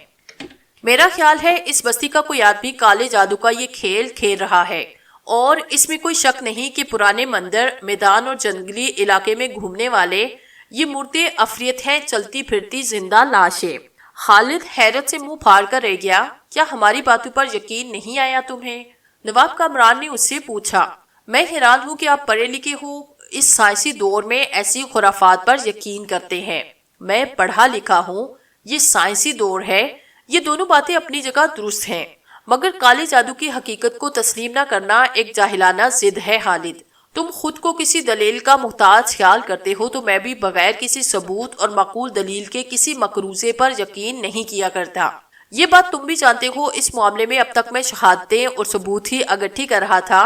میرا خیال ہے اس بستی کا کوئی آدمی کالے جادو کا یہ کھیل کھیل رہا ہے، اور اس میں کوئی شک نہیں کہ پرانے مندر، میدان اور جنگلی علاقے میں گھومنے والے یہ مردے عفریت ہیں، چلتی پھرتی زندہ لاشیں۔ خالد حیرت سے منہ پھاڑ کر رہ گیا۔ کیا ہماری باتوں پر یقین نہیں آیا تمہیں؟ نواب کامران نے اس سے پوچھا۔ میں حیران ہوں کہ آپ پڑھے لکھے ہو، اس سائنسی دور میں ایسی خرافات پر یقین کرتے ہیں۔ میں پڑھا لکھا ہوں، یہ سائنسی دور ہے، یہ دونوں باتیں اپنی جگہ درست ہیں، مگر کالے جادو کی حقیقت کو تسلیم نہ کرنا ایک جاہلانہ ضد ہے خالد۔ تم خود کو کسی دلیل کا محتاج خیال کرتے ہو تو میں بھی بغیر کسی ثبوت اور معقول دلیل کے کسی مقروضے پر یقین نہیں کیا کرتا۔ یہ بات تم بھی جانتے ہو۔ اس معاملے میں اب تک میں شہادتیں اور ثبوت ہی اگٹھی کر رہا تھا۔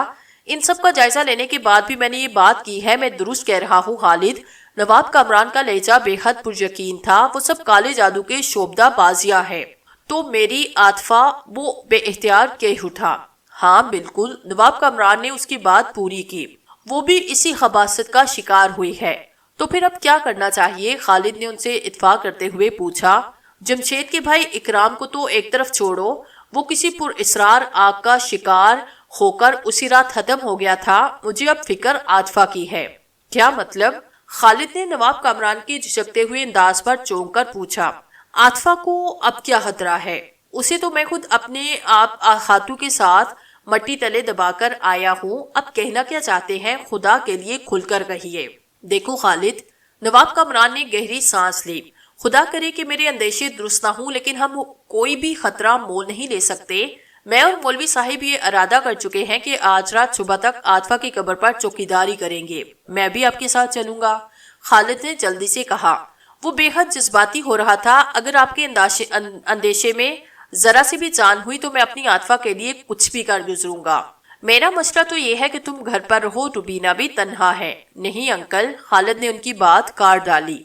ان سب کا جائزہ لینے کے بعد بھی میں نے یہ بات کی ہے، میں درست کہہ رہا ہوں خالد۔ نواب کامران کا لہجہ بے حد پر یقین تھا۔ وہ سب کالے جادو کے شعبدہ بازیاں ہے۔ تو میری عاطفہ، وہ بے اختیار کہہ اٹھا۔ ہاں بالکل، نواب کامران نے اس کی بات پوری کی، وہ بھی اسی خباثت کا شکار ہوئی ہے۔ تو پھر اب کیا کرنا چاہیے؟ خالد نے ان سے اتفاق کرتے ہوئے پوچھا۔ جمشید کے بھائی اکرام کو تو ایک طرف چھوڑو، وہ کسی پر اسرار آگ کا شکار ہو کر اسی رات ختم ہو گیا تھا۔ مجھے اب فکر عاطفہ کی ہے۔ کیا مطلب؟ خالد نے نواب کامران کے جھجکتے ہوئے انداز پر چونک کر پوچھا۔ عاطفہ کو اب کیا خطرہ ہے؟ اسے تو میں خود اپنے آپ ہاتھوں کے ساتھ مٹی تلے دبا کر آیا ہوں۔ اب کہنا کیا چاہتے ہیں؟ خدا کے لیے کھل کر کہیے۔ دیکھو خالد، نواب کامران نے گہری سانس لی۔ خدا کرے کہ میرے اندیشے درست نہ ہوں، لیکن ہم کوئی بھی خطرہ مول نہیں لے سکتے۔ میں اور مولوی صاحب یہ ارادہ کر چکے ہیں کہ آج رات صبح تک عاطفہ کی قبر پر چوکیداری کریں گے۔ میں بھی آپ کے ساتھ چلوں گا، خالد نے جلدی سے کہا۔ وہ بے حد جذباتی ہو رہا تھا۔ اگر آپ کے اندیشے میں ذرا سے بھی جان ہوئی تو میں اپنی عاطفہ کے لیے کچھ بھی کر گزروں گا۔ میرا مسئلہ تو یہ ہے کہ تم گھر پر رہو، روبینہ بھی تنہا ہے۔ نہیں انکل، خالد نے ان کی بات کاٹ ڈالی۔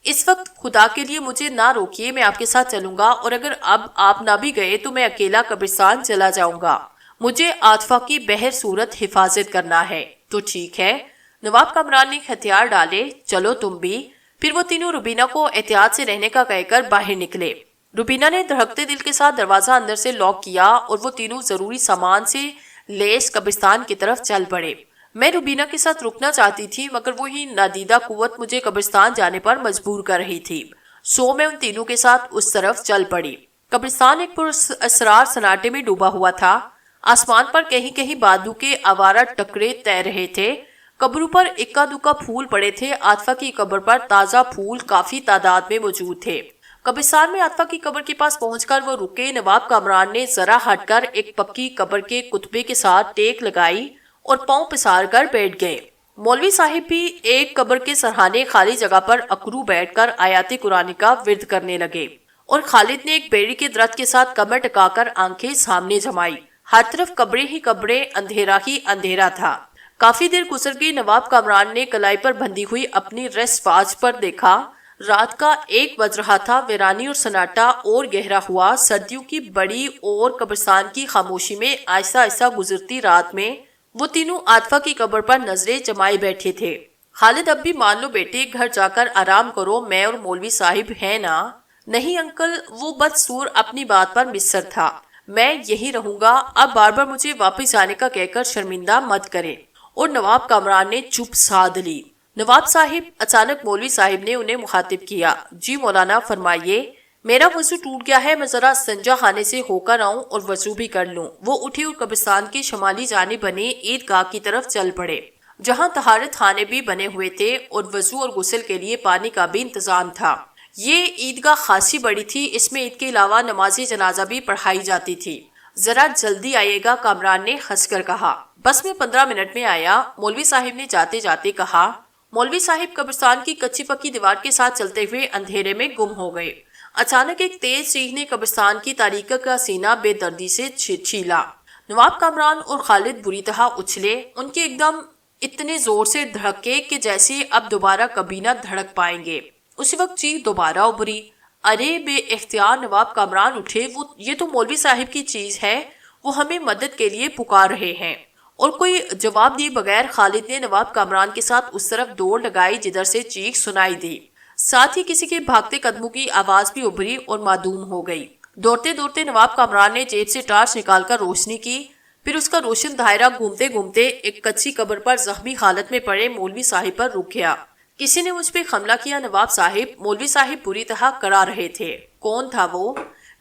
اس وقت خدا کے لیے مجھے نہ روکیے، میں آپ کے ساتھ چلوں گا، اور اگر اب آپ نہ بھی گئے تو میں اکیلا قبرستان چلا جاؤں گا۔ مجھے عاطفہ کی بہر صورت حفاظت کرنا ہے۔ تو ٹھیک ہے، نواب کامران نے ہتھیار ڈالے، چلو تم بھی۔ پھر وہ تینوں روبینہ کو احتیاط سے رہنے کا کہہ کر باہر نکلے۔ روبینہ نے دھڑکتے دل کے ساتھ دروازہ اندر سے لاک کیا اور وہ تینوں ضروری سامان سے لیس قبرستان کی طرف چل پڑے۔ میں روبینہ کے ساتھ رکنا چاہتی تھی مگر وہی نادیدہ قوت مجھے قبرستان جانے پر مجبور کر رہی تھی، سو میں ان تینوں کے ساتھ اس طرف چل پڑی۔ قبرستان ایک پراسرار سناٹے میں ڈوبا ہوا تھا۔ آسمان پر کہیں کہیں بادلوں کے آوارہ ٹکرے تیر رہے تھے۔ قبروں پر اکا دکا پھول پڑے تھے۔ عاطفہ کی قبر پر تازہ پھول کافی تعداد میں موجود تھے۔ قبرستان میں عاطفہ کی قبر کے پاس پہنچ کر وہ رکے۔ نواب کامران نے ذرا ہٹ کر ایک پکی قبر کے کتبے کے ساتھ ٹیک لگائی اور پاؤں پسار کر بیٹھ گئے۔ مولوی صاحب بھی ایک قبر کے سرہانے خالی جگہ پر اکرو بیٹھ کر آیات قرآن کا ورد کرنے لگے، اور خالد نے ایک بیڑی کے درخت کے ساتھ کمر ٹکا کر آنکھیں سامنے جمائی۔ ہر طرف قبریں ہی قبریں، اندھیرا ہی اندھیرا تھا۔ کافی دیر گزر گئی۔ نواب کامران نے کلائی پر بندھی ہوئی اپنی ریسٹ واچ پر دیکھا۔ رات کا 1 بج رہا تھا۔ ویرانی اور سناٹا اور گہرا ہوا۔ سردیوں کی بڑی اور قبرستان کی خاموشی میں آہستہ آہستہ گزرتی رات میں وہ تینوں عاطفہ کی قبر پر نظریں جمائے بیٹھے تھے۔ خالد اب بھی مان لو بیٹے، گھر جا کر آرام کرو، میں اور مولوی صاحب ہیں نا؟ نہیں انکل، وہ بدسور اپنی بات پر مصر تھا، میں یہی رہوں گا، اب بار بار مجھے واپس جانے کا کہہ کر شرمندہ مت کریں۔ اور نواب کامران نے چپ سادھ لی۔ نواب صاحب، اچانک مولوی صاحب نے انہیں مخاطب کیا، جی مولانا فرمائیے۔ میرا وضو ٹوٹ گیا ہے، میں ذرا سنجا خانے سے ہو کر آؤں اور وضو بھی کر لوں۔ وہ اٹھے اور قبرستان کی شمالی جانب بنے عیدگاہ کی طرف چل پڑے، جہاں طہارت خانے بھی بنے ہوئے تھے اور وضو اور غسل کے لیے پانی کا بھی انتظام تھا۔ یہ عیدگاہ خاصی بڑی تھی، اس میں عید کے علاوہ نماز جنازہ بھی پڑھائی جاتی تھی۔ ذرا جلدی آئیے گا، کامران نے ہنس کر کہا۔ بس میں 15 منٹ میں آیا، مولوی صاحب نے جاتے جاتے کہا۔ مولوی صاحب قبرستان کی کچی پکی دیوار کے ساتھ چلتے ہوئے اندھیرے میں گم ہو گئے۔ اچانک ایک تیز چیخ نے قبرستان کی تاریکی کا سینہ بے دردی سے چھیلا۔ نواب کامران اور خالد بری طرح اچھلے، ان کے ایک دم اتنے زور سے دھڑکے کہ جیسے اب دوبارہ کبھی نہ دھڑک پائیں گے۔ اسی وقت چیخ دوبارہ ابھری۔ ارے بے اختیار نواب کامران اٹھے، یہ تو مولوی صاحب کی چیز ہے، وہ ہمیں مدد کے لیے پکار رہے ہیں۔ اور کوئی جواب دیے بغیر خالد نے نواب کامران کے ساتھ اس طرف دوڑ لگائی جدھر سے چیخ سنائی دی۔ ساتھ ہی کسی کے بھاگتے قدموں کی آواز بھی ابھری اور معدوم ہو گئی۔ دوڑتے دوڑتے نواب کامران نے جیب سے ٹارچ نکال کر روشنی کی، پھر اس کا روشن دائرہ گھومتے گھومتے ایک کچی قبر پر زخمی حالت میں پڑے مولوی صاحب پر رک گیا۔ کسی نے مجھ پہ حملہ کیا نواب صاحب، مولوی صاحب بری طرح کڑا رہے تھے۔ کون تھا وہ؟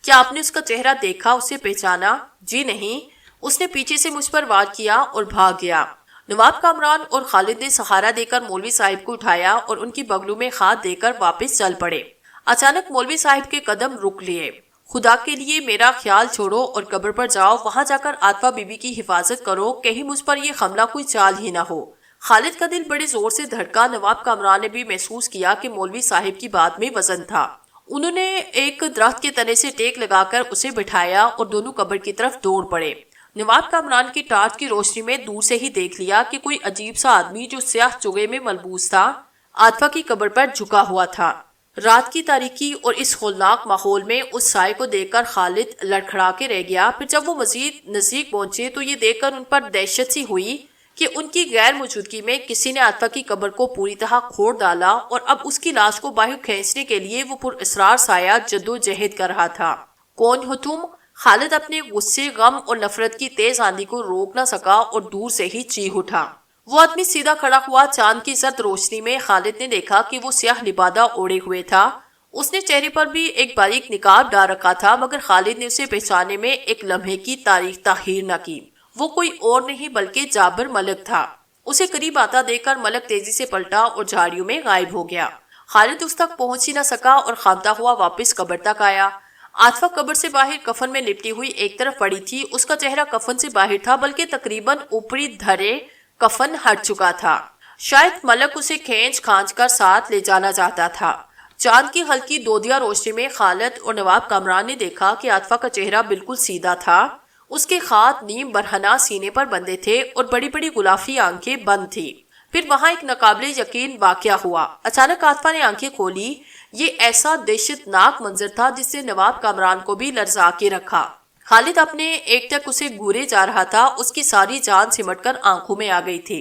کیا آپ نے اس کا چہرہ دیکھا، اسے پہچانا؟ جی نہیں، اس نے پیچھے سے مجھ پر وار کیا اور بھاگ گیا۔ نواب کامران اور خالد نے سہارا دے کر مولوی صاحب کو اٹھایا اور ان کی بغلوں میں ہاتھ دے کر واپس چل پڑے۔ اچانک مولوی صاحب کے قدم رک لیے۔ خدا کے لیے میرا خیال چھوڑو اور قبر پر جاؤ، وہاں جا کر عاطفہ بی بی کی حفاظت کرو، کہیں مجھ پر یہ حملہ کوئی چال ہی نہ ہو۔ خالد کا دل بڑے زور سے دھڑکا۔ نواب کامران نے بھی محسوس کیا کہ مولوی صاحب کی بات میں وزن تھا۔ انہوں نے ایک درخت کے تنے سے ٹیک لگا کر اسے بٹھایا اور دونوں قبر کی طرف دوڑ پڑے۔ نواب کامران کی ٹارچ کی روشنی میں دور سے ہی دیکھ لیا کہ کوئی عجیب سا آدمی جو سیاہ چگے میں ملبوس تھا، عاطفہ کی قبر پر جھکا ہوا تھا۔ رات کی تاریکی اور اس ہولناک ماحول میں اس سائے کو دیکھ کر خالد لڑکھڑا کے رہ گیا۔ پھر جب وہ مزید نزدیک پہنچے تو یہ دیکھ کر ان پر دہشت سی ہوئی کہ ان کی غیر موجودگی میں کسی نے عاطفہ کی قبر کو پوری طرح کھود ڈالا اور اب اس کی لاش کو باہر کھینچنے کے لیے وہ پر اسرار سایہ جدوجہد کر رہا تھا۔ کون ہو تم؟ خالد اپنے غصے، غم اور نفرت کی تیز آندھی کو روک نہ سکا اور دور سے ہی چیخ اٹھا۔ وہ آدمی سیدھا کھڑا ہوا۔ چاند کی زرد روشنی میں خالد نے دیکھا کہ وہ سیاہ لبادہ اوڑے ہوئے تھا۔ اس نے چہرے پر بھی ایک باریک نقاب ڈال رکھا تھا، مگر خالد نے اسے پہچانے میں ایک لمحے کی تاریخ تاخیر نہ کی۔ وہ کوئی اور نہیں بلکہ جابر ملک تھا۔ اسے قریب آتا دیکھ کر ملک تیزی سے پلٹا اور جھاڑیوں میں غائب ہو گیا۔ خالد اس تک پہنچ ہی نہ سکا اور خامتا ہوا واپس قبر تک آیا۔ عاطفہ قبر سے باہر کفن میں لپٹی ہوئی ایک طرف پڑی تھی۔ اس کا چہرہ کفن سے باہر تھا، بلکہ تقریباً اوپری دھرے کفن ہٹ چکا تھا۔ شاید ملک اسے کھینچ کھانچ کر ساتھ لے جانا چاہتا تھا۔ چاند کی ہلکی دودیا روشنی میں خالد اور نواب کامران نے دیکھا کہ عاطفہ کا چہرہ بالکل سیدھا تھا۔ اس کے ہاتھ نیم برہنہ سینے پر بندھے تھے اور بڑی بڑی گلافی آنکھیں بند تھی۔ پھر وہاں ایک ناقابل یقین واقعہ ہوا۔ اچانک عاطفہ نے آنکھیں کھولی۔ یہ ایسا دہشت ناک منظر تھا جس سے نواب کامران کو بھی لرزا کے رکھا۔ خالد اپنے ایک ٹک اسے گورے جا رہا تھا۔ اس کی ساری جان سمٹ کر آنکھوں میں آ گئی تھی۔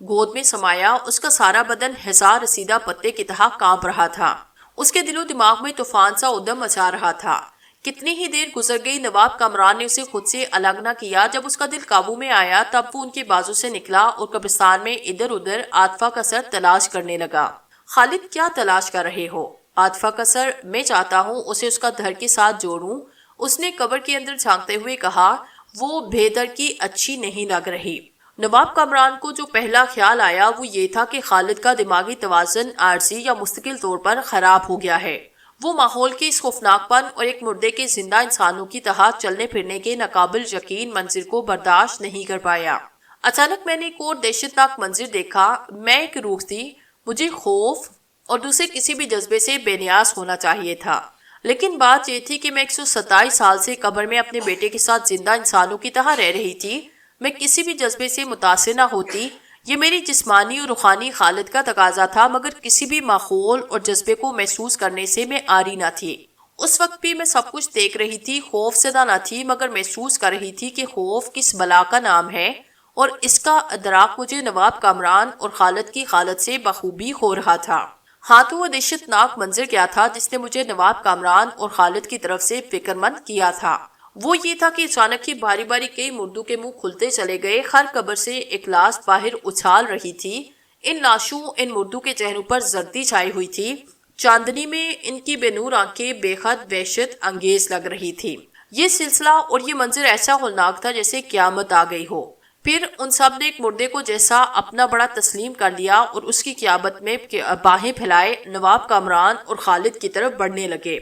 گود میں سمایا اس کا سارا بدن حصار رسیدہ پتے کی طرح کانپ رہا تھا۔ اس کے دل و دماغ میں طوفان سا ادم مچا رہا تھا۔ کتنی ہی دیر گزر گئی، نواب کامران نے اسے خود سے الگ نہ کیا۔ جب اس کا دل قابو میں آیا تب وہ ان کے بازو سے نکلا اور قبرستان میں ادھر ادھر عاطفہ کا سر تلاش کرنے لگا۔ خالد، کیا تلاش کر رہے ہو؟ عاطفہ کا سر؟ میں چاہتا ہوں اسے اس کا دھڑ کے ساتھ جوڑوں، اس نے قبر کے اندر جھانکتے ہوئے کہا۔ وہ بے دھڑ کی اچھی نہیں لگ رہی۔ نواب کامران کو جو پہلا خیال آیا وہ یہ تھا کہ خالد کا دماغی توازن عارضی یا مستقل طور پر خراب ہو گیا ہے۔ وہ ماحول کے اس خوفناک پن اور ایک مردے کے زندہ انسانوں کی طرح چلنے پھرنے کے ناقابل یقین منظر کو برداشت نہیں کر پایا۔ اچانک میں نے ایک اور دہشتناک منظر دیکھا۔ میں ایک روح تھی، مجھے خوف اور دوسرے کسی بھی جذبے سے بے نیاز ہونا چاہیے تھا، لیکن بات یہ تھی کہ میں 127 سال سے قبر میں اپنے بیٹے کے ساتھ زندہ انسانوں کی طرح رہ رہی تھی۔ میں کسی بھی جذبے سے متاثر نہ ہوتی، یہ میری جسمانی اور روحانی حالت کا تقاضا تھا، مگر کسی بھی ماحول اور جذبے کو محسوس کرنے سے میں عاری نہ تھی۔ اس وقت بھی میں سب کچھ دیکھ رہی تھی، خوف زدہ نہ تھی، مگر محسوس کر رہی تھی کہ خوف کس بلا کا نام ہے، اور اس کا ادراک مجھے نواب کامران اور خالد کی حالت سے بخوبی ہو رہا تھا۔ ہاں، تو وہ دہشتناک منظر کیا تھا جس نے مجھے نواب کامران اور خالد کی طرف سے فکر مند کیا تھا؟ وہ یہ تھا کہ اچانک ہی باری باری کئی مردوں کے منہ کھلتے چلے گئے۔ ہر قبر سے ایک لاش باہر اچھال رہی تھی۔ ان لاشوں، ان مردوں کے چہروں پر زردی چھائی ہوئی تھی۔ چاندنی میں ان کی بے نور آنکھیں بے حد وحشت انگیز لگ رہی تھی۔ یہ سلسلہ اور یہ منظر ایسا ہولناک تھا جیسے قیامت آ گئی ہو۔ پھر ان سب نے ایک مردے کو جیسا اپنا بڑا تسلیم کر لیا اور اس کی قیامت میں باہیں پھیلائے نواب کامران اور خالد کی طرف بڑھنے لگے۔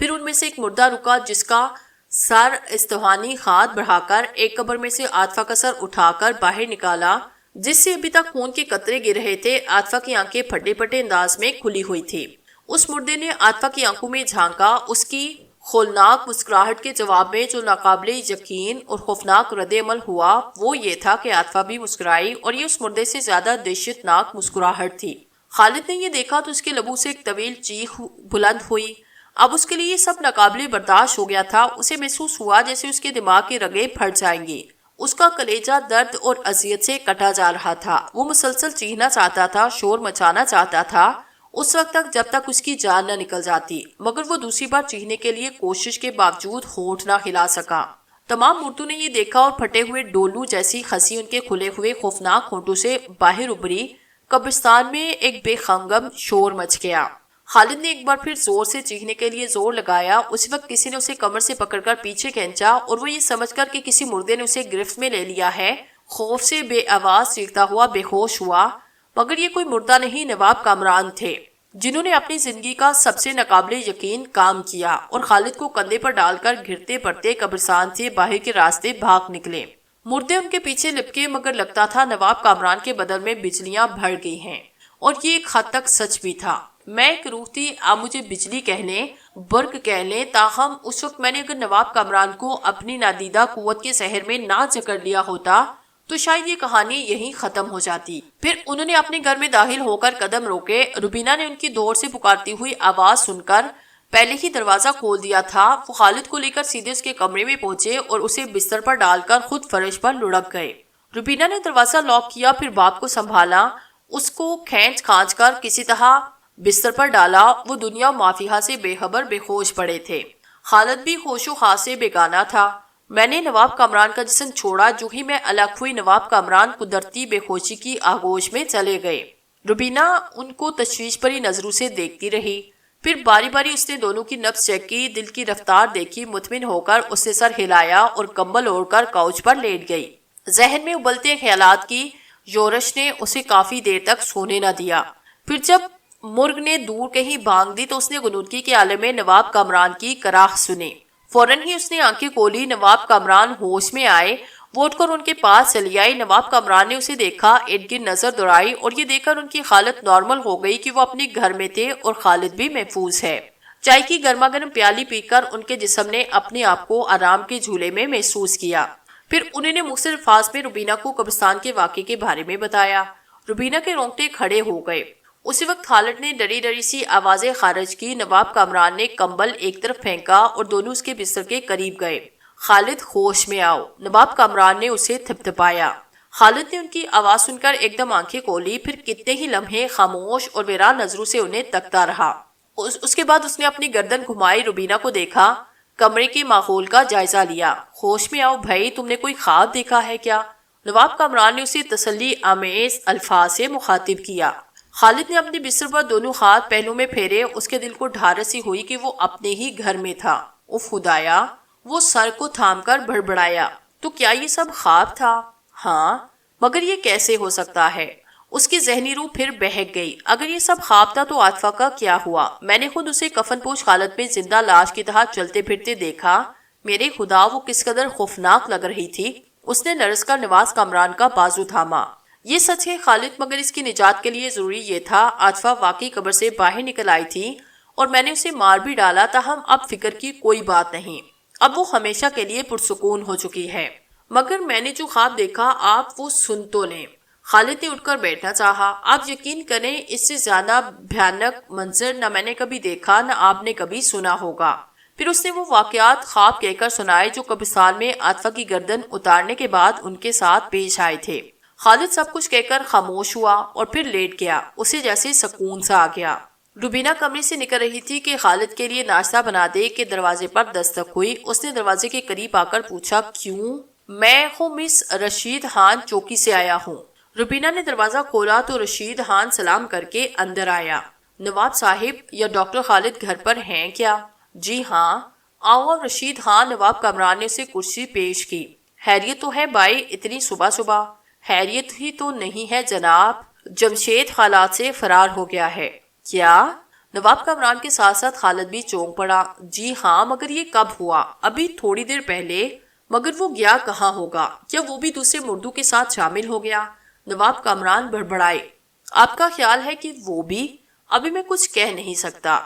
پھر ان میں سے ایک مردہ رکا جس کا سر استوانی ہاتھ بڑھا کر ایک قبر میں سے عاطفہ کا سر اٹھا کر باہر نکالا، جس سے ابھی تک خون کے قطرے گر رہے تھے۔ عاطفہ کی آنکھیں پھٹے پھٹے انداز میں کھلی ہوئی تھی۔ اس مردے نے عاطفہ کی آنکھوں میں جھانکا۔ اس کی ہولناک مسکراہٹ کے جواب میں جو ناقابل یقین اور خوفناک رد عمل ہوا وہ یہ تھا کہ عاطفہ بھی مسکرائی، اور یہ اس مردے سے زیادہ دہشتناک مسکراہٹ تھی۔ خالد نے یہ دیکھا تو اس کے لبوں سے ایک طویل چیخ بلند ہوئی۔ اب اس کے لیے یہ سب ناقابل برداشت ہو گیا تھا۔ اسے محسوس ہوا جیسے اس کے دماغ کی رگیں پھٹ جائیں گی۔ اس کا کلیجہ درد اور اذیت سے کٹا جا رہا تھا۔ وہ مسلسل چیخنا چاہتا تھا، شور مچانا چاہتا تھا، اس وقت تک جب تک اس کی جان نہ نکل جاتی، مگر وہ دوسری بار چیخنے کے لیے کوشش کے باوجود ہونٹ نہ ہلا سکا۔ تمام مردوں نے یہ دیکھا اور پھٹے ہوئے ڈولو جیسی ہنسی ان کے کھلے ہوئے خوفناک ہونٹوں سے باہر ابھری۔ قبرستان میں ایک بے خنگم شور مچ گیا۔ خالد نے ایک بار پھر زور سے چیخنے کے لیے زور لگایا۔ اس وقت کسی نے اسے کمر سے پکڑ کر پیچھے کھینچا، اور وہ یہ سمجھ کر کہ کسی مردے نے اسے گرفت میں لے لیا ہے، خوف سے بے آواز چیختا ہوا بے ہوش ہوا۔ مگر یہ کوئی مردہ نہیں، نواب کامران تھے، جنہوں نے اپنی زندگی کا سب سے ناقابل یقین کام کیا، اور خالد کو کندھے پر ڈال کر گھرتے پڑتے قبرستان سے باہر کے راستے بھاگ نکلے۔ مردے ان کے پیچھے لپکے، مگر لگتا تھا نواب کامران کے بدن میں بجلیاں بھڑ گئی ہیں، اور یہ ایک حد تک سچ بھی تھا۔ میں ایک روح تھی، آپ مجھے بجلی کہہ لیں، برق کہہ لیں، تاہم اس وقت میں نے اگر نواب کامران کو اپنی نادیدہ قوت کے سحر میں نہ جکڑ لیا ہوتا تو شاید یہ کہانی یہیں ختم ہو جاتی۔ پھر انہوں نے اپنے گھر میں داخل ہو کر قدم روکے۔ روبینہ نے ان کی دور سے پکارتی ہوئی آواز سن کر پہلے ہی دروازہ کھول دیا تھا۔ وہ خالد کو لے کر سیدھے اس کے کمرے میں پہنچے اور اسے بستر پر ڈال کر خود فرش پر لڑک گئے۔ روبینہ نے دروازہ لاک کیا، پھر باپ کو سنبھالا، اس کو کھینچ کھانچ کر کسی طرح بستر پر ڈالا۔ وہ دنیا مافیہ سے بے خبر بے ہوش پڑے تھے۔ خالد بھی ہوش و خاص سے بیگانہ تھا۔ میں نے نواب کامران کا جسم چھوڑا۔ جو ہی میں الگ ہوئی، نواب کامران قدرتی بے ہوشی کی آغوش میں چلے گئے۔ روبینہ ان کو تشویش بھری نظروں سے دیکھتی رہی۔ پھر باری باری اس نے دونوں کی نبض چیک کی، دل کی رفتار دیکھی۔ مطمئن ہو کر اس نے سر ہلایا اور کمبل اوڑھ کر کاؤچ پر لیٹ گئی۔ ذہن میں ابلتے خیالات کی یورش نے اسے کافی دیر تک سونے نہ دیا۔ پھر جب مرغ نے دور کہیں بھانگ دی تو اس نے غنودگی کے عالم میں نواب کامران کی کراہ سنی۔ فوراً ہی اس نے آنکھیں کھولی۔ نواب کامران ہوش میں آئے۔ وہ اٹھ کر ان کے پاس چلی آئی۔ نواب کامران نے اسے دیکھا، ارد گرد نظر دوڑائی، اور یہ دیکھ کر ان کی حالت نارمل ہو گئی کہ وہ اپنے گھر میں تھے اور خالد بھی محفوظ ہے۔ چائے کی گرما گرم پیالی پی کر ان کے جسم نے اپنے آپ کو آرام کے جھولے میں محسوس کیا۔ پھر انہوں نے مختصر الفاظ میں روبینہ کو قبرستان کے واقعے کے بارے میں بتایا۔ روبینہ کے رونگٹے کھڑے ہو گئے۔ اسی وقت خالد نے ڈری ڈری سی آوازیں خارج کی۔ نواب کامران نے کمبل ایک طرف پھینکا اور دونوں اس کے بستر کے قریب گئے۔ خالد، ہوش میں آؤ، نواب کامران نے اسے تھپتھپایا۔ خالد نے ان کی آواز سن کر ایک دم آنکھیں کھولی، پھر کتنے ہی لمحے خاموش اور ویران نظروں سے انہیں تکتا رہا۔ اس کے بعد اس نے اپنی گردن گھمائی، روبینہ کو دیکھا، کمرے کے ماحول کا جائزہ لیا۔ ہوش میں آؤ بھائی، تم نے کوئی خواب دیکھا ہے کیا؟ نواب کامران نے اسے تسلی آمیز الفاظ سے مخاطب کیا۔ خالد نے اپنے بستر پر دونوں ہاتھ پہلو میں پھیرے، اس کے دل کو ڈھارسی ہوئی کہ وہ اپنے ہی گھر میں تھا۔ اف خدایا، وہ سر کو تھام کر بڑبڑایا، تو کیا یہ سب خواب تھا؟ ہاں، مگر یہ کیسے ہو سکتا ہے؟ اس کی ذہنی روح پھر بہک گئی۔ اگر یہ سب خواب تھا تو عاطفہ کا کیا ہوا؟ میں نے خود اسے کفن پوش حالت میں زندہ لاش کی طرح چلتے پھرتے دیکھا۔ میرے خدا، وہ کس قدر خوفناک لگ رہی تھی۔ اس نے لرز کر نواز کامران کا بازو تھاما۔ یہ سچ ہے خالد، مگر اس کی نجات کے لیے ضروری یہ تھا۔ عاطفہ واقعی قبر سے باہر نکل آئی تھی اور میں نے اسے مار بھی ڈالا، تاہم اب فکر کی کوئی بات نہیں۔ اب وہ ہمیشہ کے لیے پرسکون ہو چکی ہے۔ مگر میں نے جو خواب دیکھا، آپ وہ سن تو لیں۔ خالد نے اٹھ کر بیٹھنا چاہا۔ آپ یقین کریں، اس سے زیادہ بھیانک منظر نہ میں نے کبھی دیکھا، نہ آپ نے کبھی سنا ہوگا۔ پھر اس نے وہ واقعات خواب کہہ کر سنائے جو قبرستان میں عاطفہ کی گردن اتارنے کے بعد ان کے ساتھ پیش آئے تھے۔ خالد سب کچھ کہہ کر خاموش ہوا اور پھر لیٹ گیا۔ اسے جیسے سکون سا آ گیا۔ روبینہ کمرے سے نکل رہی تھی کہ خالد کے لیے ناشتہ بنا دے کہ دروازے پر دستک ہوئی۔ اس نے دروازے کے قریب آ کر پوچھا، کیوں؟ میں ہوں مس رشید خان، چوکی سے آیا ہوں۔ روبینہ نے دروازہ کھولا تو رشید خان سلام کر کے اندر آیا۔ نواب صاحب یا ڈاکٹر خالد گھر پر ہیں کیا؟ جی ہاں، آؤ۔ رشید خان نواب کامران نے اسے کرسی پیش کی۔ خیریت تو ہے بھائی، اتنی صبح صبح؟ خیریت ہی تو نہیں ہے جناب، جمشید حالات سے فرار ہو گیا ہے۔ کیا؟ نواب کامران کے ساتھ ساتھ خالد بھی چونک پڑا۔ جی ہاں، مگر یہ کب ہوا؟ ابھی تھوڑی دیر پہلے۔ مگر وہ گیا کہاں ہوگا؟ کیا وہ بھی دوسرے مردوں کے ساتھ شامل ہو گیا؟ نواب کامران بڑبڑائے۔ آپ کا خیال ہے کہ وہ بھی؟ ابھی میں کچھ کہہ نہیں سکتا۔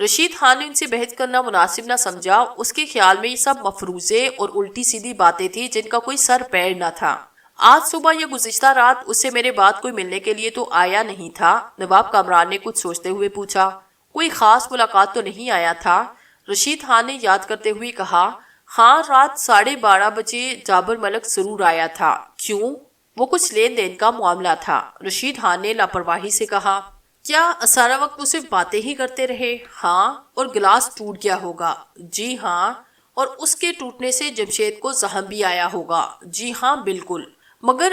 رشید خان نے ان سے بحث کرنا مناسب نہ سمجھا۔ اس کے خیال میں یہ سب مفروضے اور الٹی سیدھی باتیں تھیں جن کا کوئی سر پیر نہ تھا۔ آج صبح یا گزشتہ رات اس سے میرے بعد کوئی ملنے کے لیے تو آیا نہیں تھا؟ نواب کامران نے کچھ سوچتے ہوئے پوچھا۔ کوئی خاص ملاقات تو نہیں آیا تھا؟ رشید خان نے یاد کرتے ہوئے کہا۔ ہاں، رات 12:30 بجے جابر ملک ضرور آیا تھا۔ کیوں؟ وہ کچھ لین دین کا معاملہ تھا۔ رشید خان نے لاپرواہی سے کہا۔ کیا سارا وقت وہ صرف باتیں ہی کرتے رہے؟ ہاں، اور گلاس ٹوٹ گیا ہوگا؟ جی ہاں، اور اس کے ٹوٹنے سے جمشید کو زخم بھی آیا ہوگا؟ جی ہاں بالکل۔ مگر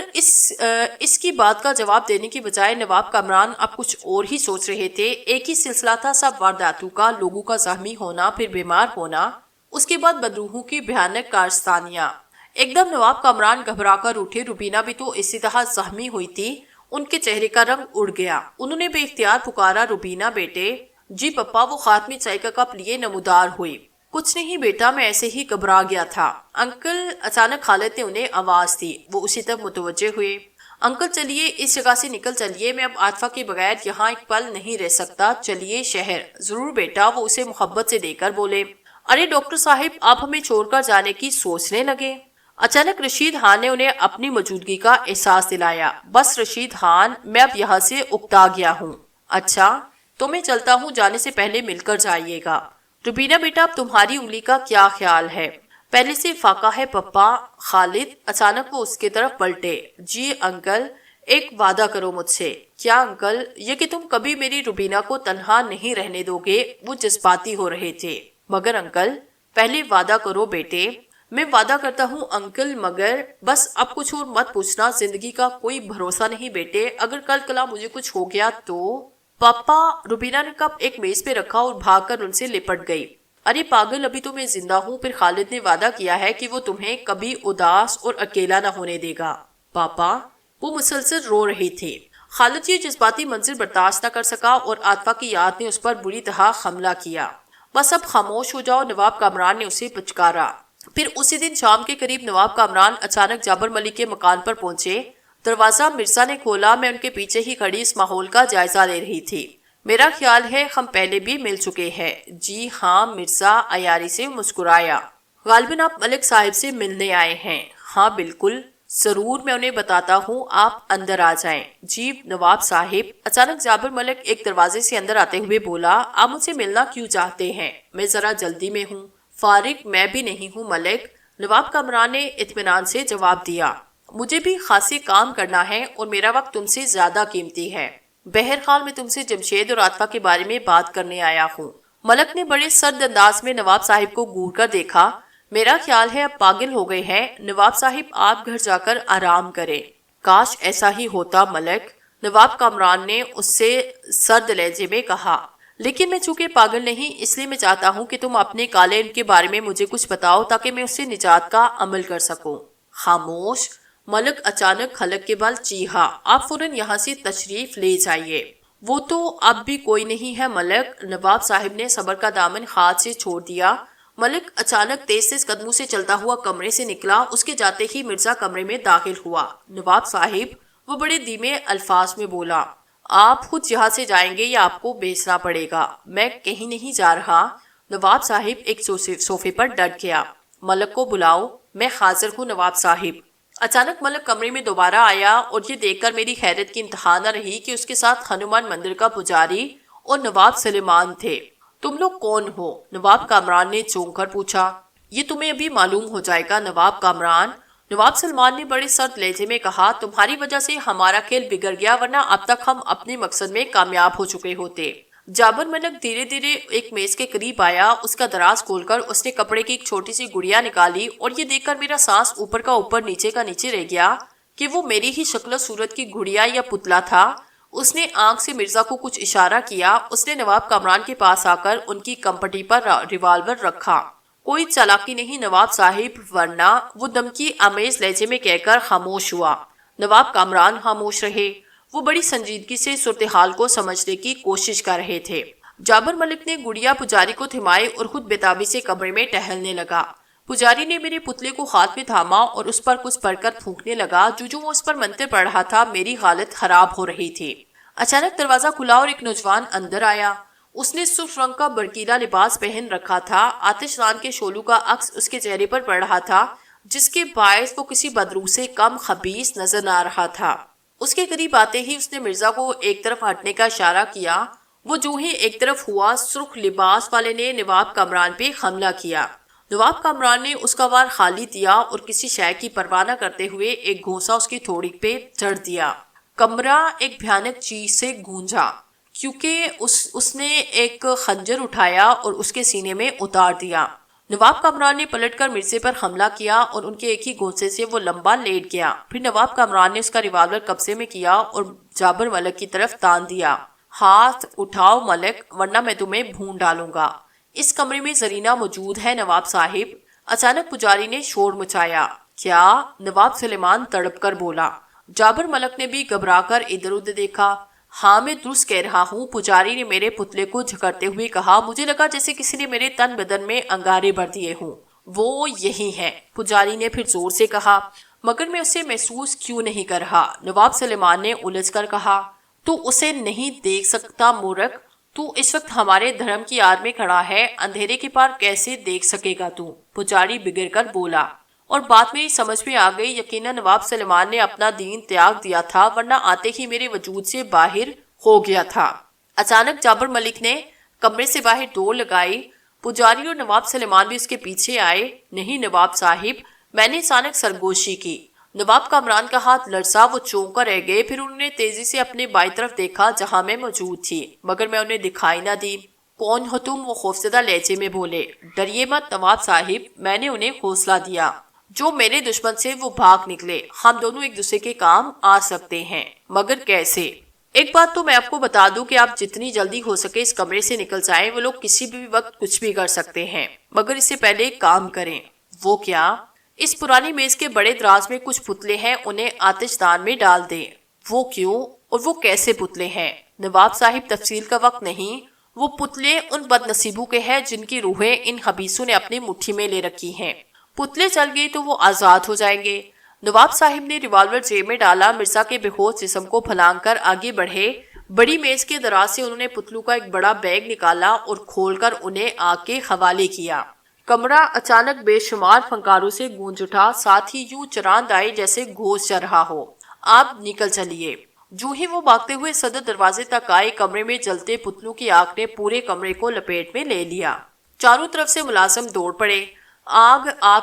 اس کی بات کا جواب دینے کی بجائے نواب کامران اب کچھ اور ہی سوچ رہے تھے۔ ایک ہی سلسلہ تھا سب وارداتوں کا، لوگوں کا زخمی ہونا، پھر بیمار ہونا، اس کے بعد بدروحوں کی بھیانک کارستانیاں۔ ایک دم نواب کامران گھبرا کر اٹھے۔ روبینہ بھی تو اسی طرح زخمی ہوئی تھی۔ ان کے چہرے کا رنگ اڑ گیا۔ انہوں نے بے اختیار پکارا، روبینہ بیٹے۔ جی پپا، وہ خاتمی چائے کا کپ لیے نمودار ہوئی۔ کچھ نہیں بیٹا، میں ایسے ہی گھبرا گیا تھا انکل۔ اچانک خالد نے انہیں آواز دی۔ وہ اسی طرف متوجہ ہوئے۔ انکل چلیے، اس جگہ سے نکل چلیے، میں اب عاطفہ کے بغیر یہاں ایک پل نہیں رہ سکتا، چلیے شہر۔ ضرور بیٹا، وہ اسے محبت سے دے کر بولے۔ ارے ڈاکٹر صاحب، آپ ہمیں چھوڑ کر جانے کی سوچنے لگے؟ اچانک رشید خان نے انہیں اپنی موجودگی کا احساس دلایا۔ بس رشید خان، میں اب یہاں سے اکتا گیا ہوں۔ اچھا، تو میں چلتا ہوں، جانے سے پہلے مل کر جائیے گا۔ روبینہ بیٹا، اب تمہاری انگلی کا کیا خیال ہے؟ پہلے سے فاقہ ہے پپا۔ خالد، اچانک وہ اس کی طرف پلٹے۔ جی انکل، ایک وعدہ کرو مجھ سے۔ کیا انکل؟ یہ کہ تم کبھی میری روبینہ کو تنہا نہیں رہنے دو گے۔ وہ جذباتی ہو رہے تھے۔ مگر انکل، پہلے وعدہ کرو بیٹے۔ میں وعدہ کرتا ہوں انکل، مگر بس اب کچھ اور مت پوچھنا، زندگی کا کوئی بھروسہ نہیں بیٹے، اگر کل کلا مجھے کچھ ہو گیا تو؟ پاپا، روبینہ نے کپ ایک میز پہ رکھا اور بھاگ کر ان سے لپٹ گئی۔ ارے پاگل، ابھی تو میں زندہ ہوں۔ پھر خالد نے وعدہ کیا ہے کہ وہ تمہیں کبھی اداس اور اکیلا نہ ہونے دے گا۔ پاپا، وہ مسلسل رو رہی تھی۔ خالد یہ جذباتی منظر برداشت نہ کر سکا اور عاطفہ کی یاد نے اس پر بری طرح حملہ کیا۔ بس اب خاموش ہو جاؤ، نواب کامران نے اسے پچکارا۔ پھر اسی دن شام کے قریب نواب کامران اچانک جابر ملک کے مکان پر پہنچے۔ دروازہ مرزا نے کھولا۔ میں ان کے پیچھے ہی کھڑی اس ماحول کا جائزہ لے رہی تھی۔ میرا خیال ہے ہم پہلے بھی مل چکے ہیں۔ جی ہاں، مرزا عیاری سے مسکرایا۔ غالباً آپ ملک صاحب سے ملنے آئے ہیں۔ ہاں بالکل، ضرور، میں انہیں بتاتا ہوں، آپ اندر آ جائیں۔ جی نواب صاحب۔ اچانک جابر ملک ایک دروازے سے اندر آتے ہوئے بولا، آپ مجھ سے ملنا کیوں چاہتے ہیں؟ میں ذرا جلدی میں ہوں۔ فارغ میں بھی نہیں ہوں ملک، نواب کامران نے اطمینان سے جواب دیا۔ مجھے بھی خاصی کام کرنا ہے اور میرا وقت تم سے زیادہ قیمتی ہے۔ بہرحال میں تم سے جمشید اور عاطفہ کے بارے میں بات کرنے آیا ہوں۔ ملک نے بڑے سرد انداز میں نواب صاحب کو گور کر دیکھا۔ میرا خیال ہے اب پاگل ہو گئے ہیں، نواب صاحب آپ گھر جا کر آرام کریں۔ کاش ایسا ہی ہوتا ملک، نواب کامران نے اس سے سرد لہجے میں کہا، لیکن میں چونکہ پاگل نہیں، اس لیے میں چاہتا ہوں کہ تم اپنے کالے علم کے بارے میں مجھے کچھ بتاؤ تاکہ میں اس سے نجات کا عمل کر سکوں۔ خاموش! ملک اچانک کھلک کے بل چیخا، آپ فوراً یہاں سے تشریف لے جائیے۔ وہ تو اب بھی کوئی نہیں ہے ملک، نواب صاحب نے صبر کا دامن ہاتھ سے چھوڑ دیا۔ ملک اچانک تیز تیز قدموں سے چلتا ہوا کمرے سے نکلا، اس کے جاتے ہی مرزا کمرے میں داخل ہوا۔ نواب صاحب، وہ بڑے دھیمے الفاظ میں بولا، آپ خود یہاں سے جائیں گے یا آپ کو بیچنا پڑے گا؟ میں کہیں نہیں جا رہا۔ نواب صاحب ایک صوفے پر ڈٹ گیا۔ ملک کو بلاؤ، میں حاضر ہوں نواب صاحب۔ اچانک ملک کمرے میں دوبارہ آیا اور یہ دیکھ کر میری حیرت کی انتہا نہ رہی کہ اس کے ساتھ ہنومان مندر کا پجاری اور نواب سلیمان تھے۔ تم لوگ کون ہو؟ نواب کامران نے چونک کر پوچھا۔ یہ تمہیں ابھی معلوم ہو جائے گا نواب کامران، نواب سلمان نے بڑے سرد لہجے میں کہا۔ تمہاری وجہ سے ہمارا کھیل بگڑ گیا، ورنہ اب تک ہم اپنے مقصد میں کامیاب ہو چکے ہوتے۔ جابر ملک دھیرے دھیرے ایک میز کے قریب آیا، اس کا دراز کھول کر اس نے کپڑے کی ایک چھوٹی سی گڑیا نکالی اور یہ دیکھ کر میرا سانس اوپر کا اوپر نیچے کا نیچے رہ گیا کہ وہ میری ہی شکل و صورت کی گڑیا یا پتلا تھا۔ اس نے آنکھ سے مرزا کو کچھ اشارہ کیا۔ اس نے نواب کامران کے پاس آ کر ان کی کمپٹی پر ریوالور رکھا۔ کوئی چالاکی نہیں نواب صاحب، ورنہ، وہ دھمکی آمیز لہجے میں کہہ کر خاموش ہوا۔ نواب کامران خاموش رہے۔ وہ بڑی سنجیدگی سے صورتحال کو سمجھنے کی کوشش کر رہے تھے۔ جابر ملک نے گڑیا پجاری کو تھمائی اور خود بےتابی سے کمرے میں ٹہلنے لگا۔ پجاری نے میرے پتلے کو ہاتھ میں تھاما اور اس پر کچھ پڑھ کر پھونکنے لگا۔ جو وہ اس پر منتر پڑھ رہا تھا، میری حالت خراب ہو رہی تھی۔ اچانک دروازہ کھلا اور ایک نوجوان اندر آیا۔ اس نے سرخ رنگ کا برقیلا لباس پہن رکھا تھا۔ آتش دان کے شعلوں کا عکس اس کے چہرے پر پڑ رہا تھا، جس کے باعث وہ کسی بدروح سے کم خبیث نظر نہ آ رہا تھا۔ اس کے قریب آتے ہی اس نے مرزا کو ایک طرف ہٹنے کا اشارہ کیا۔ وہ جو ہی ایک طرف ہوا، سرخ لباس والے نے نواب کامران پہ حملہ کیا۔ نواب کامران نے اس کا وار خالی دیا اور کسی شے کی پرواہ نہ کرتے ہوئے ایک گھونسا اس کی تھوڑی پہ جڑ دیا۔ کمرہ ایک بھیانک چیز سے گونجا، کیونکہ اس نے ایک خنجر اٹھایا اور اس کے سینے میں اتار دیا۔ نواب کامران نے پلٹ کر مرزے پر حملہ کیا اور ان کے ایک ہی گھونسے سے وہ لمبا لیٹ گیا۔ پھر نواب کامران نے اس کا ریوالور قبضے میں کیا اور جابر ملک کی طرف تان دیا۔ ہاتھ اٹھاؤ ملک، ورنہ میں تمہیں بھون ڈالوں گا۔ اس کمرے میں زرینہ موجود ہے نواب صاحب۔ اچانک پجاری نے شور مچایا۔ کیا؟ نواب سلیمان تڑپ کر بولا۔ جابر ملک نے بھی گھبرا کر ادھر ادھر دیکھا۔ ہاں میں درست کہہ رہا ہوں، پجاری نے میرے پتلے کو جھکڑتے ہوئے کہا۔ مجھے لگا جیسے کسی نے میرے تن بدن میں انگارے بھر دیے ہوں۔ وہ یہی ہے، پجاری نے پھر زور سے کہا، مگر میں اسے محسوس کیوں نہیں کر رہا؟ نواب سلیمان نے الجھ کر کہا۔ تو اسے نہیں دیکھ سکتا مورخ؟ تو اس وقت ہمارے دھرم کی آڑ میں کھڑا ہے، اندھیرے کے پار کیسے دیکھ سکے گا تو؟ پجاری بگڑ کر بولا۔ اور بات میری سمجھ میں آ گئی، یقیناً نواب سلیمان نے اپنا دین تیاگ دیا تھا، ورنہ آتے ہی میرے وجود سے باہر ہو گیا تھا۔ اچانک جابر ملک نے کمرے سے باہر دوڑ لگائی۔ پجاری اور نواب سلیمان بھی اس کے پیچھے آئے۔ نہیں نواب صاحب، میں نے اچانک سرگوشی کی۔ نواب کامران کا ہاتھ لرزا، وہ چونک کر رہ گئے۔ پھر انہوں نے تیزی سے اپنے بائیں طرف دیکھا جہاں میں موجود تھی، مگر میں انہیں دکھائی نہ دی۔ کون ہو تم؟ وہ خوفزدہ لہجے میں بولے۔ ڈریے مت نواب صاحب، میں نے انہیں حوصلہ دیا۔ جو میرے دشمن سے وہ بھاگ نکلے۔ ہم دونوں ایک دوسرے کے کام آ سکتے ہیں، مگر کیسے؟ ایک بات تو میں آپ کو بتا دوں کہ آپ جتنی جلدی ہو سکے اس کمرے سے نکل جائیں۔ وہ لوگ کسی بھی وقت کچھ بھی کر سکتے ہیں، مگر اس سے پہلے ایک کام کریں۔ وہ کیا؟ اس پرانی میز کے بڑے دراز میں کچھ پتلے ہیں، انہیں آتش دان میں ڈال دیں۔ وہ کیوں اور وہ کیسے پتلے ہیں؟ نواب صاحب تفصیل کا وقت نہیں۔ وہ پتلے ان بد نصیبوں کے ہیں جن کی روحیں ان خبیثوں نے اپنی مٹھی میں لے رکھی ہیں۔ پتلے چل گئے تو وہ آزاد ہو جائیں گے۔ نواب صاحب نے ریوالور جیب میں ڈالا، مرزا کے بے ہوش جسم کو پھلانگ کر آگے بڑھے۔ بڑی میز کے دراز سے انہوں نے پتلوں کا ایک بڑا بیگ نکالا اور کھول کر انہیں آگ کے حوالے کیا۔ کمرہ اچانک بے شمار فنکاروں سے گونج اٹھا، ساتھ ہی یوں چراند آئی جیسے گوشت چر رہا ہو۔ آپ نکل چلیے۔ جو ہی وہ بھاگتے ہوئے صدر دروازے تک آئے، کمرے میں جلتے پتلوں کی آگ نے پورے کمرے کو لپیٹ میں لے لیا۔ چاروں طرف سے ملازم دوڑ پڑے۔ آگ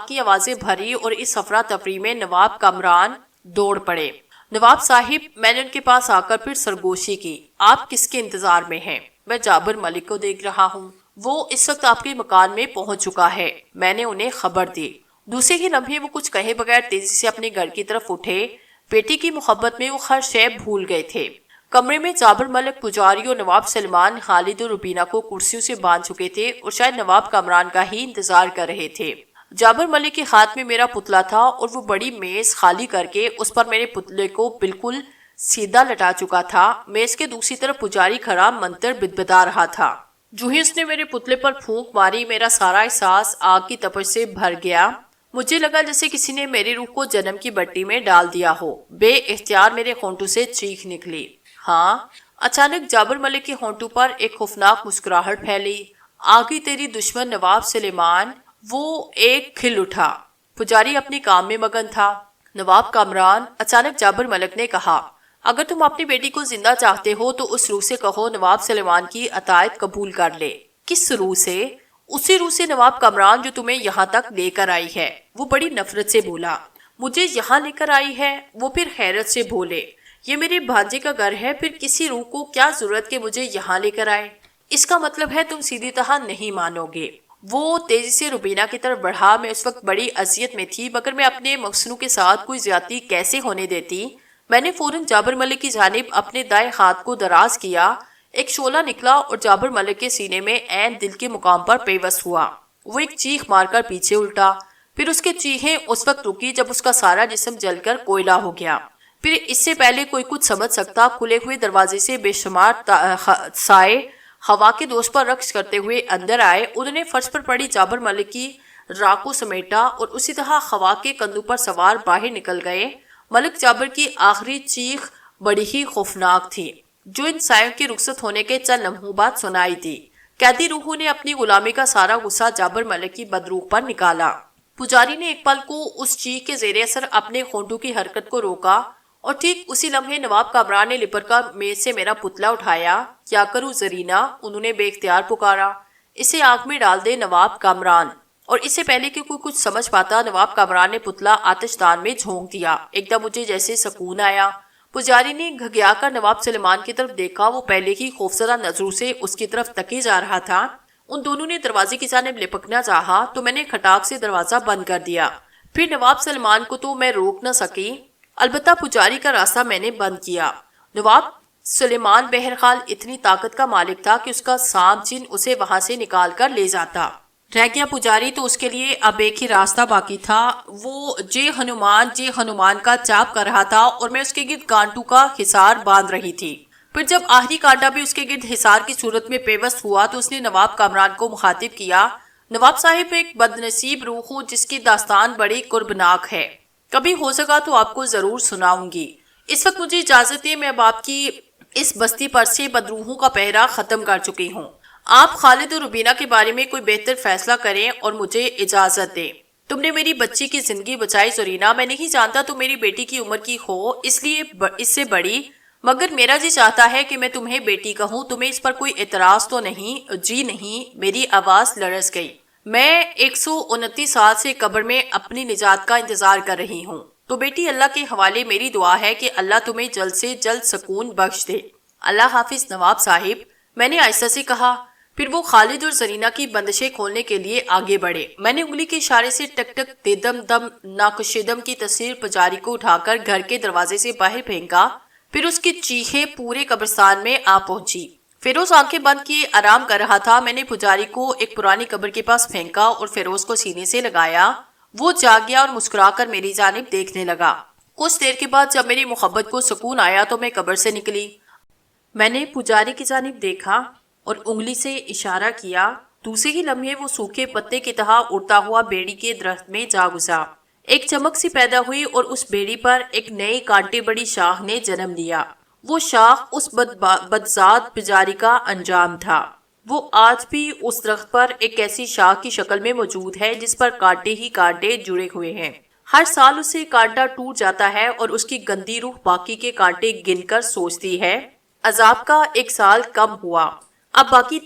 کی آوازیں بھری اور اس افراتفری میں نواب کامران دوڑ پڑے۔ نواب صاحب، میں نے ان کے پاس آ کر پھر سرگوشی کی۔ آپ کس کے انتظار میں ہیں؟ میں جابر ملک کو دیکھ رہا ہوں، وہ اس وقت آپ کے مکان میں پہنچ چکا ہے، میں نے انہیں خبر دی۔ دوسرے ہی لمحے وہ کچھ کہے بغیر تیزی سے اپنے گھر کی طرف اٹھے۔ بیٹی کی محبت میں وہ ہر شے بھول گئے تھے۔ کمرے میں جابر ملک، پجاری اور نواب سلیمان خالد اور روبینہ کو کرسیوں سے باندھ چکے تھے اور شاید نواب کامران کا ہی انتظار کر رہے تھے۔ جابر ملک کے ہاتھ میں میرا پتلا تھا اور وہ بڑی میز خالی کر کے اس پر میرے پتلے کو بالکل سیدھا لٹا چکا تھا۔ میز کے دوسری طرف پجاری کھڑا منتر بدبدا رہا تھا۔ جو ہی اس نے میرے پتلے پر پھونک ماری، میرا سارا احساس آگ کی تپش سے بھر گیا۔ مجھے لگا جیسے کسی نے میری روح کو جنم کی بٹی میں ڈال دیا ہو۔ بے اختیار میرے ہونٹوں سے چیخ نکلی۔ ہاں۔ اچانک جابر ملک کے ہونٹوں پر ایک خوفناک مسکراہٹ پھیلی۔ آگئی تیری دشمن نواب سلیمان۔ وہ ایک کھل اٹھا۔ پجاری اپنے کام میں مگن تھا۔ نواب کامران، اچانک جابر ملک نے کہا، اگر تم اپنی بیٹی کو زندہ چاہتے ہو تو اس روح سے کہو نواب سلیمان کی اطاعت قبول کر لے۔ کس روح سے؟ اسی روح سے نواب کامران جو تمہیں یہاں تک لے کر آئی ہے، وہ بڑی نفرت سے بولا۔ مجھے یہاں لے کر آئی ہے؟ وہ پھر حیرت سے بولے، یہ میرے بھانجے کا گھر ہے، پھر کسی روح کو کیا ضرورت کہ مجھے یہاں لے کر آئے؟ اس کا مطلب ہے تم سیدھی طرح نہیں مانو گے۔ وہ تیزی سے روبینہ کی طرف بڑھا۔ میں اس وقت بڑی اذیت میں تھی، مگر میں اپنے مخصنوں کے ساتھ کوئی زیادتی کیسے ہونے دیتی؟ میں نے فوراً جابر ملک کی جانب اپنے دائیں ہاتھ کو دراز کیا۔ ایک شعلہ نکلا اور جابر ملک کے سینے میں عین دل کے مقام پر پیوست ہوا۔ وہ ایک چیخ مار کر پیچھے الٹا، پھر اس کے چیخیں اس وقت رکی جب اس کا سارا جسم جل کر کوئلہ ہو گیا۔ پھر اس سے پہلے کوئی کچھ سمجھ سکتا، کھلے ہوئے دروازے سے بے شمار سائے ہوا کے دوش پر رقص کرتے ہوئے اندر آئے۔ انہوں نے فرش پر پڑی جابر ملک کی راہ کو سمیٹا اور اسی طرح ہوا کے کندھوں پر سوار باہر نکل گئے۔ ملک جابر کی آخری چیخ بڑی ہی خوفناک تھی، جو ان سائوں کے رخصت ہونے کے چند لمحوں بعد سنائی دی۔ قیدی روحوں نے اپنی غلامی کا سارا غصہ جابر ملک کی بدروح پر نکالا۔ پجاری نے ایک پل کو اس چیخ کے زیر اثر اپنے ہونٹوں کی حرکت کو روکا اور ٹھیک اسی لمحے نواب کامران نے لپٹ کر میز سے میرا پتلا اٹھایا۔ کیا کروں زرینہ؟ انہوں نے بے اختیار پکارا۔ اسے آگ میں ڈال دے نواب کامران۔ اور اس سے پہلے کہ کوئی کچھ سمجھ پاتا، نواب کامران نے پتلا آتش دان میں جھونک دیا۔ ایک دم مجھے جیسے سکون آیا۔ پجاری نے گھگیا کر نواب سلیمان کی طرف دیکھا۔ وہ پہلے ہی خوفزدہ نظروں سے اس کی طرف تکے جا رہا تھا۔ ان دونوں نے دروازے کی جانب لپکنا چاہا تو میں نے کھٹاک سے دروازہ بند کر دیا۔ پھر نواب سلیمان کو تو میں روک نہ سکی، البتہ پجاری کا راستہ میں نے بند کیا۔ نواب سلیمان بہرحال اتنی طاقت کا مالک تھا کہ اس کا سانپ جن اسے وہاں سے نکال کر لے جاتا۔ رہ گیا پجاری تو اس کے لیے اب ایک ہی راستہ باقی تھا۔ وہ جے ہنومان کا چاپ کر رہا تھا اور میں اس کے گرد کانٹوں کا حصار باندھ رہی تھی۔ پھر جب آخری کانٹا بھی اس کے گرد حصار کی صورت میں پیوست ہوا تو اس نے نواب کامران کو مخاطب کیا، نواب صاحب ایک بدنصیب روح ہوں جس کی داستان بڑی کربناک ہے، کبھی ہو سکا تو آپ کو ضرور سناؤں گی۔ اس وقت مجھے اجازت ہے، میں اب آپ کی اس بستی پر سے بدروحوں کا پہرا ختم کر چکی ہوں۔ آپ خالد اور روبینہ کے بارے میں کوئی بہتر فیصلہ کریں اور مجھے اجازت دیں۔ تم نے میری بچی کی زندگی بچائی زرینہ، میں نہیں جانتا تم میری بیٹی کی عمر کی ہو، اس لیے اس سے بڑی، مگر میرا جی چاہتا ہے کہ میں تمہیں بیٹی کہوں۔ تمہیں اس پر کوئی اعتراض تو نہیں؟ جی نہیں۔ میری آواز لرز گئی۔ میں 129 سال سے قبر میں اپنی نجات کا انتظار کر رہی ہوں، تو بیٹی اللہ کے حوالے میری دعا ہے کہ اللہ تمہیں جلد سے جلد سکون بخش دے۔ اللہ حافظ نواب صاحب، میں نے آہستہ سے کہا۔ پھر وہ خالد اور زرینہ کی بندشیں کھولنے کے لیے آگے بڑھے۔ میں نے انگلی کے اشارے سے ٹک ٹک دیدم دم ناکشیدم کی تصویر پجاری کو اٹھا کر گھر کے دروازے سے باہر پھینکا۔ پھر اس کی چیخیں پورے قبرستان میں آ پہنچی۔ فیروز آنکھیں بند کیے آرام کر رہا تھا۔ میں نے پجاری کو ایک پرانی قبر کے پاس پھینکا اور فیروز کو سینے سے لگایا۔ وہ جاگ گیا اور مسکرا کر میری جانب دیکھنے لگا۔ کچھ دیر کے بعد جب میری محبت کو سکون آیا تو میں قبر سے نکلی۔ میں نے پجاری کی جانب دیکھا اور انگلی سے اشارہ کیا۔ دوسرے ہی لمحے وہ سوکھے پتے کی طرح اڑتا ہوا بیڑی کے درخت میں جا گزرا۔ ایک چمک سی پیدا ہوئی اور اس بیڑی پر ایک نئی کانٹے بڑی شاخ نے جنم لیا۔ وہ شاخ اس بدذات پجاری کا انجام تھا۔ وہ آج بھی اس درخت پر ایک ایسی شاخ کی شکل میں موجود ہے جس پر کانٹے ہی کانٹے جڑے ہوئے ہیں۔ ہر سال اسے کانٹا ٹوٹ جاتا ہے اور اس کی گندی روح باقی کے کانٹے گن کر سوچتی ہے، عذاب کا ایک سال کم ہوا، اب باقی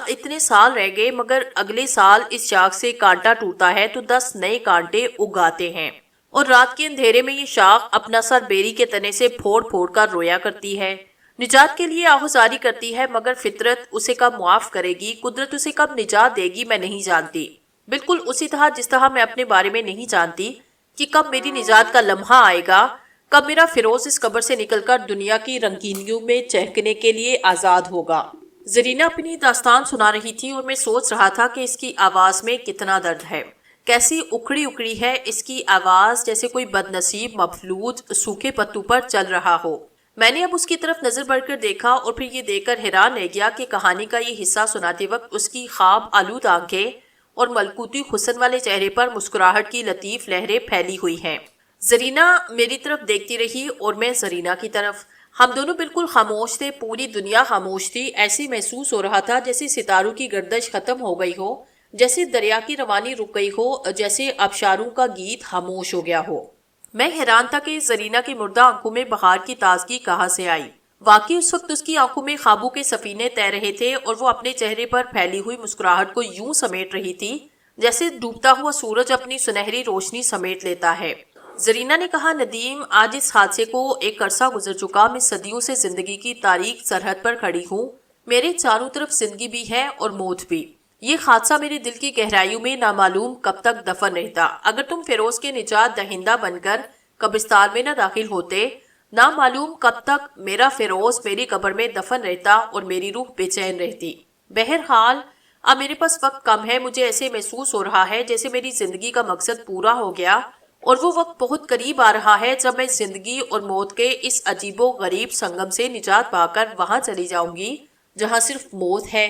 اتنے سال رہ گئے، مگر اگلے سال اس شاخ سے کانٹا ٹوٹتا ہے تو 10 نئے کانٹے اگ آتے ہیں اور رات کے اندھیرے میں یہ شاخ اپنا سر بیری کے تنے سے پھوڑ پھوڑ کر رویا کرتی ہے، نجات کے لیے آہوزاری کرتی ہے، مگر فطرت اسے کب معاف کرے گی، قدرت اسے کب نجات دے گی، میں نہیں جانتی۔ بالکل اسی طرح جس طرح میں اپنے بارے میں نہیں جانتی کہ کب میری نجات کا لمحہ آئے گا، کب میرا فیروز اس قبر سے نکل کر دنیا کی رنگینیوں میں چہکنے کے لیے آزاد ہوگا۔ زرینہ اپنی داستان سنا رہی تھی اور میں سوچ رہا تھا کہ اس کی آواز میں کتنا درد ہے، کیسی اکھڑی اکھڑی ہے اس کی آواز، جیسے کوئی بد نصیب مفلوج سوکھے پتوں پر چل رہا ہو۔ میں نے اب اس کی طرف نظر بڑھ کر دیکھا اور پھر یہ دیکھ کر حیران رہ گیا کہ کہانی کا یہ حصہ سناتے وقت اس کی خواب آلود آنکھیں اور ملکوتی حسن والے چہرے پر مسکراہٹ کی لطیف لہریں پھیلی ہوئی ہیں۔ زرینہ میری طرف دیکھتی رہی اور میں زرینہ کی طرف۔ ہم دونوں بالکل خاموش تھے، پوری دنیا خاموش تھی۔ ایسے محسوس ہو رہا تھا جیسے ستاروں کی گردش ختم ہو گئی ہو، جیسے دریا کی روانی رک گئی ہو، جیسے آبشاروں کا گیت خاموش ہو گیا ہو۔ میں حیران تھا کہ زرینہ کی مردہ آنکھوں میں بہار کی تازگی کہاں سے آئی۔ واقعی اس وقت اس کی آنکھوں میں خوابوں کے سفینے تیر رہے تھے اور وہ اپنے چہرے پر پھیلی ہوئی مسکراہٹ کو یوں سمیٹ رہی تھی جیسے ڈوبتا ہوا سورج اپنی سنہری روشنی سمیٹ لیتا ہے۔ زرینہ نے کہا، ندیم، آج اس حادثے کو ایک عرصہ گزر چکا، میں صدیوں سے زندگی کی تاریک سرحد پر کھڑی ہوں، میرے چاروں طرف زندگی بھی ہے اور موت بھی۔ یہ حادثہ میرے دل کی گہرائیوں میں نامعلوم کب تک دفن رہتا۔ اگر تم فیروز کے نجات دہندہ بن کر قبرستان میں نہ داخل ہوتے، نامعلوم کب تک میرا فیروز میری قبر میں دفن رہتا اور میری روح بے چین رہتی۔ بہرحال اب میرے پاس وقت کم ہے، مجھے ایسے محسوس ہو رہا ہے جیسے میری زندگی کا مقصد پورا ہو گیا اور وہ وقت بہت قریب آ رہا ہے جب میں زندگی اور موت کے اس عجیب و غریب سنگم سے نجات پا کر وہاں چلی جاؤں گی جہاں صرف موت ہے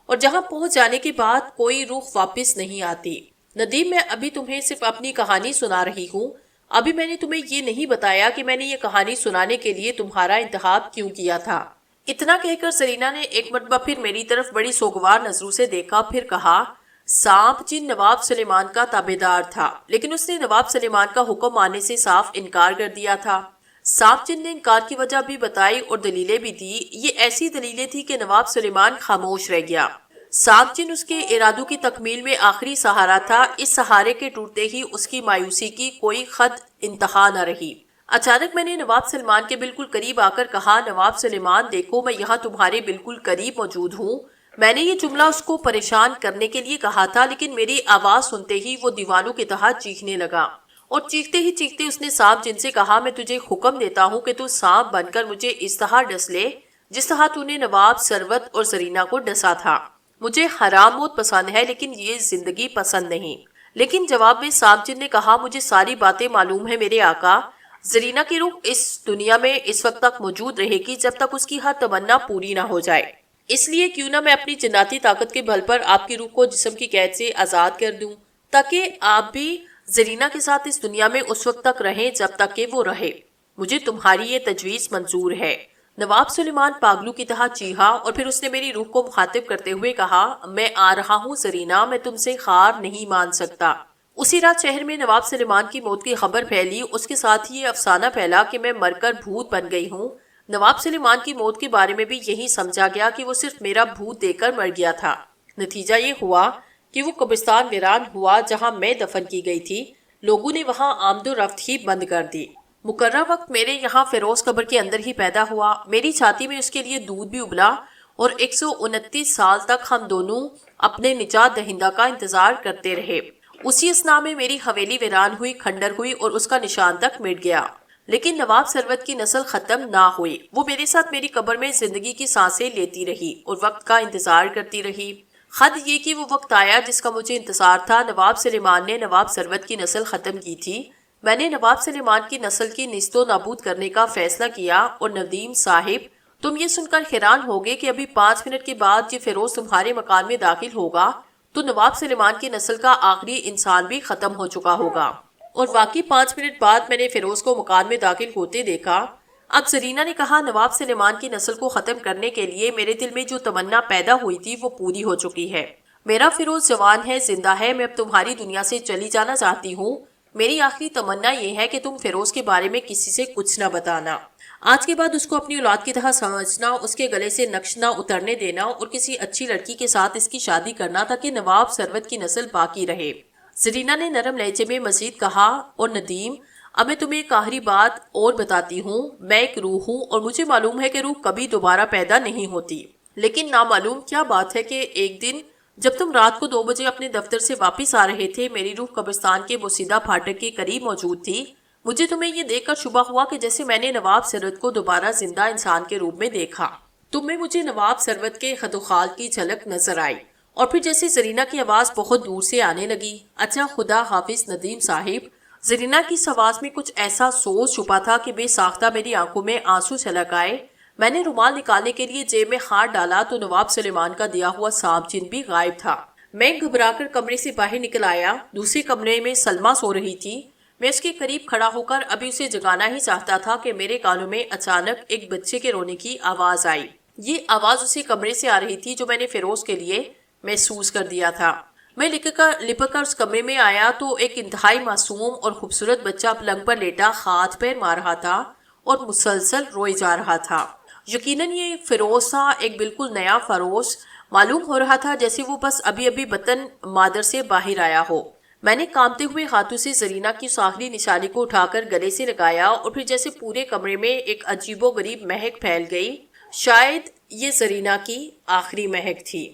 اور جہاں پہنچ جانے کے بعد کوئی روح واپس نہیں آتی۔ ندیم، میں ابھی تمہیں صرف اپنی کہانی سنا رہی ہوں، ابھی میں نے تمہیں یہ نہیں بتایا کہ میں نے یہ کہانی سنانے کے لیے تمہارا انتخاب کیوں کیا تھا۔ اتنا کہہ کر زرینہ نے ایک مرتبہ پھر میری طرف بڑی سوگوار نظروں سے دیکھا، پھر کہا، سانپ جن نواب سلیمان کا تابعدار تھا، لیکن اس نے نواب سلیمان کا حکم ماننے سے صاف انکار کر دیا تھا۔ سانپ جن نے انکار کی وجہ بھی بتائی اور دلیلیں بھی دی۔ یہ ایسی دلیلیں تھی کہ نواب سلیمان خاموش رہ گیا۔ سانپ جن اس کے ارادوں کی تکمیل میں آخری سہارا تھا، اس سہارے کے ٹوٹتے ہی اس کی مایوسی کی کوئی حد انتہا نہ رہی۔ اچانک میں نے نواب سلیمان کے بالکل قریب آ کر کہا، نواب سلیمان دیکھو، میں یہاں تمہارے بالکل قریب موجود ہوں۔ میں نے یہ جملہ اس کو پریشان کرنے کے لیے کہا تھا، لیکن میری آواز سنتے ہی وہ دیوانوں کی طرح چیخنے لگا اور چیختے ہی چیختے اس نے سانپ جن سے کہا، میں تجھے حکم دیتا ہوں کہ تو سانپ بن کر مجھے اس طرح ڈس لے جس طرح تو نے نواب ثروت اور زرینہ کو ڈسا تھا۔ مجھے حرام موت پسند ہے لیکن یہ زندگی پسند نہیں۔ لیکن جواب میں سانپ جن نے کہا، مجھے ساری باتیں معلوم ہیں میرے آقا، زرینہ کی روح اس دنیا میں اس وقت تک موجود رہے گی جب تک اس کی ہر تمنا پوری نہ ہو جائے۔ اس لیے کیوں نہ میں اپنی جناتی طاقت کے بل پر آپ کی روح کو جسم کی قید سے آزاد کر دوں، تاکہ آپ بھی زرینہ کے ساتھ اس دنیا میں اس وقت تک رہیں جب تک کہ وہ رہے۔ مجھے تمہاری یہ تجویز منظور ہے۔ نواب سلیمان پاگلوں کی طرح چیخا اور پھر اس نے میری روح کو مخاطب کرتے ہوئے کہا، میں آ رہا ہوں زرینہ، میں تم سے ہار نہیں مان سکتا۔ اسی رات شہر میں نواب سلیمان کی موت کی خبر پھیلی، اس کے ساتھ یہ افسانہ پھیلا کہ میں مر کر بھوت بن گئی ہوں۔ نواب سلیمان کی موت کے بارے میں بھی یہی سمجھا گیا کہ وہ صرف میرا بھوت دے کر مر گیا تھا۔ نتیجہ یہ ہوا کہ وہ قبرستان ویران ہوا جہاں میں دفن کی گئی تھی۔ لوگوں نے وہاں آمد و رفت ہی بند کر دی۔ مقررہ وقت میرے یہاں فیروز قبر کے اندر ہی پیدا ہوا۔ میری چھاتی میں اس کے لیے دودھ بھی ابلا اور 129 سال تک ہم دونوں اپنے نجات دہندہ کا انتظار کرتے رہے۔ اسی اثناء میں میری حویلی ویران ہوئی، کھنڈر ہوئی اور اس کا نشان تک مٹ گیا، لیکن نواب ثروت کی نسل ختم نہ ہوئی۔ وہ میرے ساتھ میری قبر میں زندگی کی سانسیں لیتی رہی اور وقت کا انتظار کرتی رہی۔ حد یہ کہ وہ وقت آیا جس کا مجھے انتظار تھا۔ نواب سلیمان نے نواب ثروت کی نسل ختم کی تھی، میں نے نواب سلیمان کی نسل کی نیست و نابود کرنے کا فیصلہ کیا۔ اور ندیم صاحب، تم یہ سن کر حیران ہوگے کہ ابھی 5 منٹ کے بعد یہ فیروز تمہارے مکان میں داخل ہوگا تو نواب سلیمان کی نسل کا آخری انسان بھی ختم ہو چکا ہوگا۔ اور واقعی 5 منٹ بعد میں نے فیروز کو مکان میں داخل ہوتے دیکھا۔ اب زرینہ نے کہا، نواب سلیمان کی نسل کو ختم کرنے کے لیے میرے دل میں جو تمنا پیدا ہوئی تھی وہ پوری ہو چکی ہے۔ میرا فیروز جوان ہے، زندہ ہے، میں اب تمہاری دنیا سے چلی جانا چاہتی ہوں۔ میری آخری تمنا یہ ہے کہ تم فیروز کے بارے میں کسی سے کچھ نہ بتانا۔ آج کے بعد اس کو اپنی اولاد کی طرح سمجھنا، اس کے گلے سے نقش نہ اترنے دینا اور کسی اچھی لڑکی کے ساتھ اس کی شادی کرنا تاکہ نواب ثروت کی نسل باقی رہے۔ زرینہ نے نرم لہجے میں مزید کہا، اور ندیم، اب میں تمہیں ایک آخری بات اور بتاتی ہوں، میں ایک روح ہوں اور مجھے معلوم ہے کہ روح کبھی دوبارہ پیدا نہیں ہوتی، لیکن نامعلوم کیا بات ہے کہ ایک دن جب تم رات کو 2 بجے اپنے دفتر سے واپس آ رہے تھے، میری روح قبرستان کے بوسیدہ پھاٹک کے قریب موجود تھی۔ مجھے تمہیں یہ دیکھ کر شبہ ہوا کہ جیسے میں نے نواب سرورت کو دوبارہ زندہ انسان کے روپ میں دیکھا۔ تم میں مجھے نواب سرورت کے خد و خال کی جھلک نظر آئی، اور پھر جیسے زرینہ کی آواز بہت دور سے آنے لگی، اچھا خدا حافظ ندیم صاحب۔ زرینہ کی اس آواز میں کچھ ایسا سوز چھپا تھا کہ بے ساختہ میری آنکھوں میں آنسو چھلک آئے۔ میں نے رومال نکالنے کے لیے جیب میں ہاتھ ڈالا تو نواب سلیمان کا دیا ہوا سانپ چن بھی غائب تھا۔ میں گھبرا کر کمرے سے باہر نکل آیا۔ دوسرے کمرے میں سلمہ سو رہی تھی۔ میں اس کے قریب کھڑا ہو کر ابھی اسے جگانا ہی چاہتا تھا کہ میرے کانوں میں اچانک ایک بچے کے رونے کی آواز آئی۔ یہ آواز اسی کمرے سے آ رہی تھی جو میں نے فیروز کے لیے محسوس کر دیا تھا۔ میں لپک کر اس کمرے میں آیا تو ایک انتہائی معصوم اور خوبصورت بچہ پلنگ پر لیٹا ہاتھ پیر مار رہا تھا اور مسلسل روئے جا رہا تھا۔ یقیناً یہ فیروز تھا، ایک بالکل نیا فیروز۔ معلوم ہو رہا تھا جیسے وہ بس ابھی بطن مادر سے باہر آیا ہو۔ میں نے کانپتے ہوئے ہاتھوں سے زرینہ کی اس آخری نشانی کو اٹھا کر گلے سے لگایا اور پھر جیسے پورے کمرے میں ایک عجیب و غریب مہک پھیل گئی۔ شاید یہ زرینہ کی آخری مہک تھی۔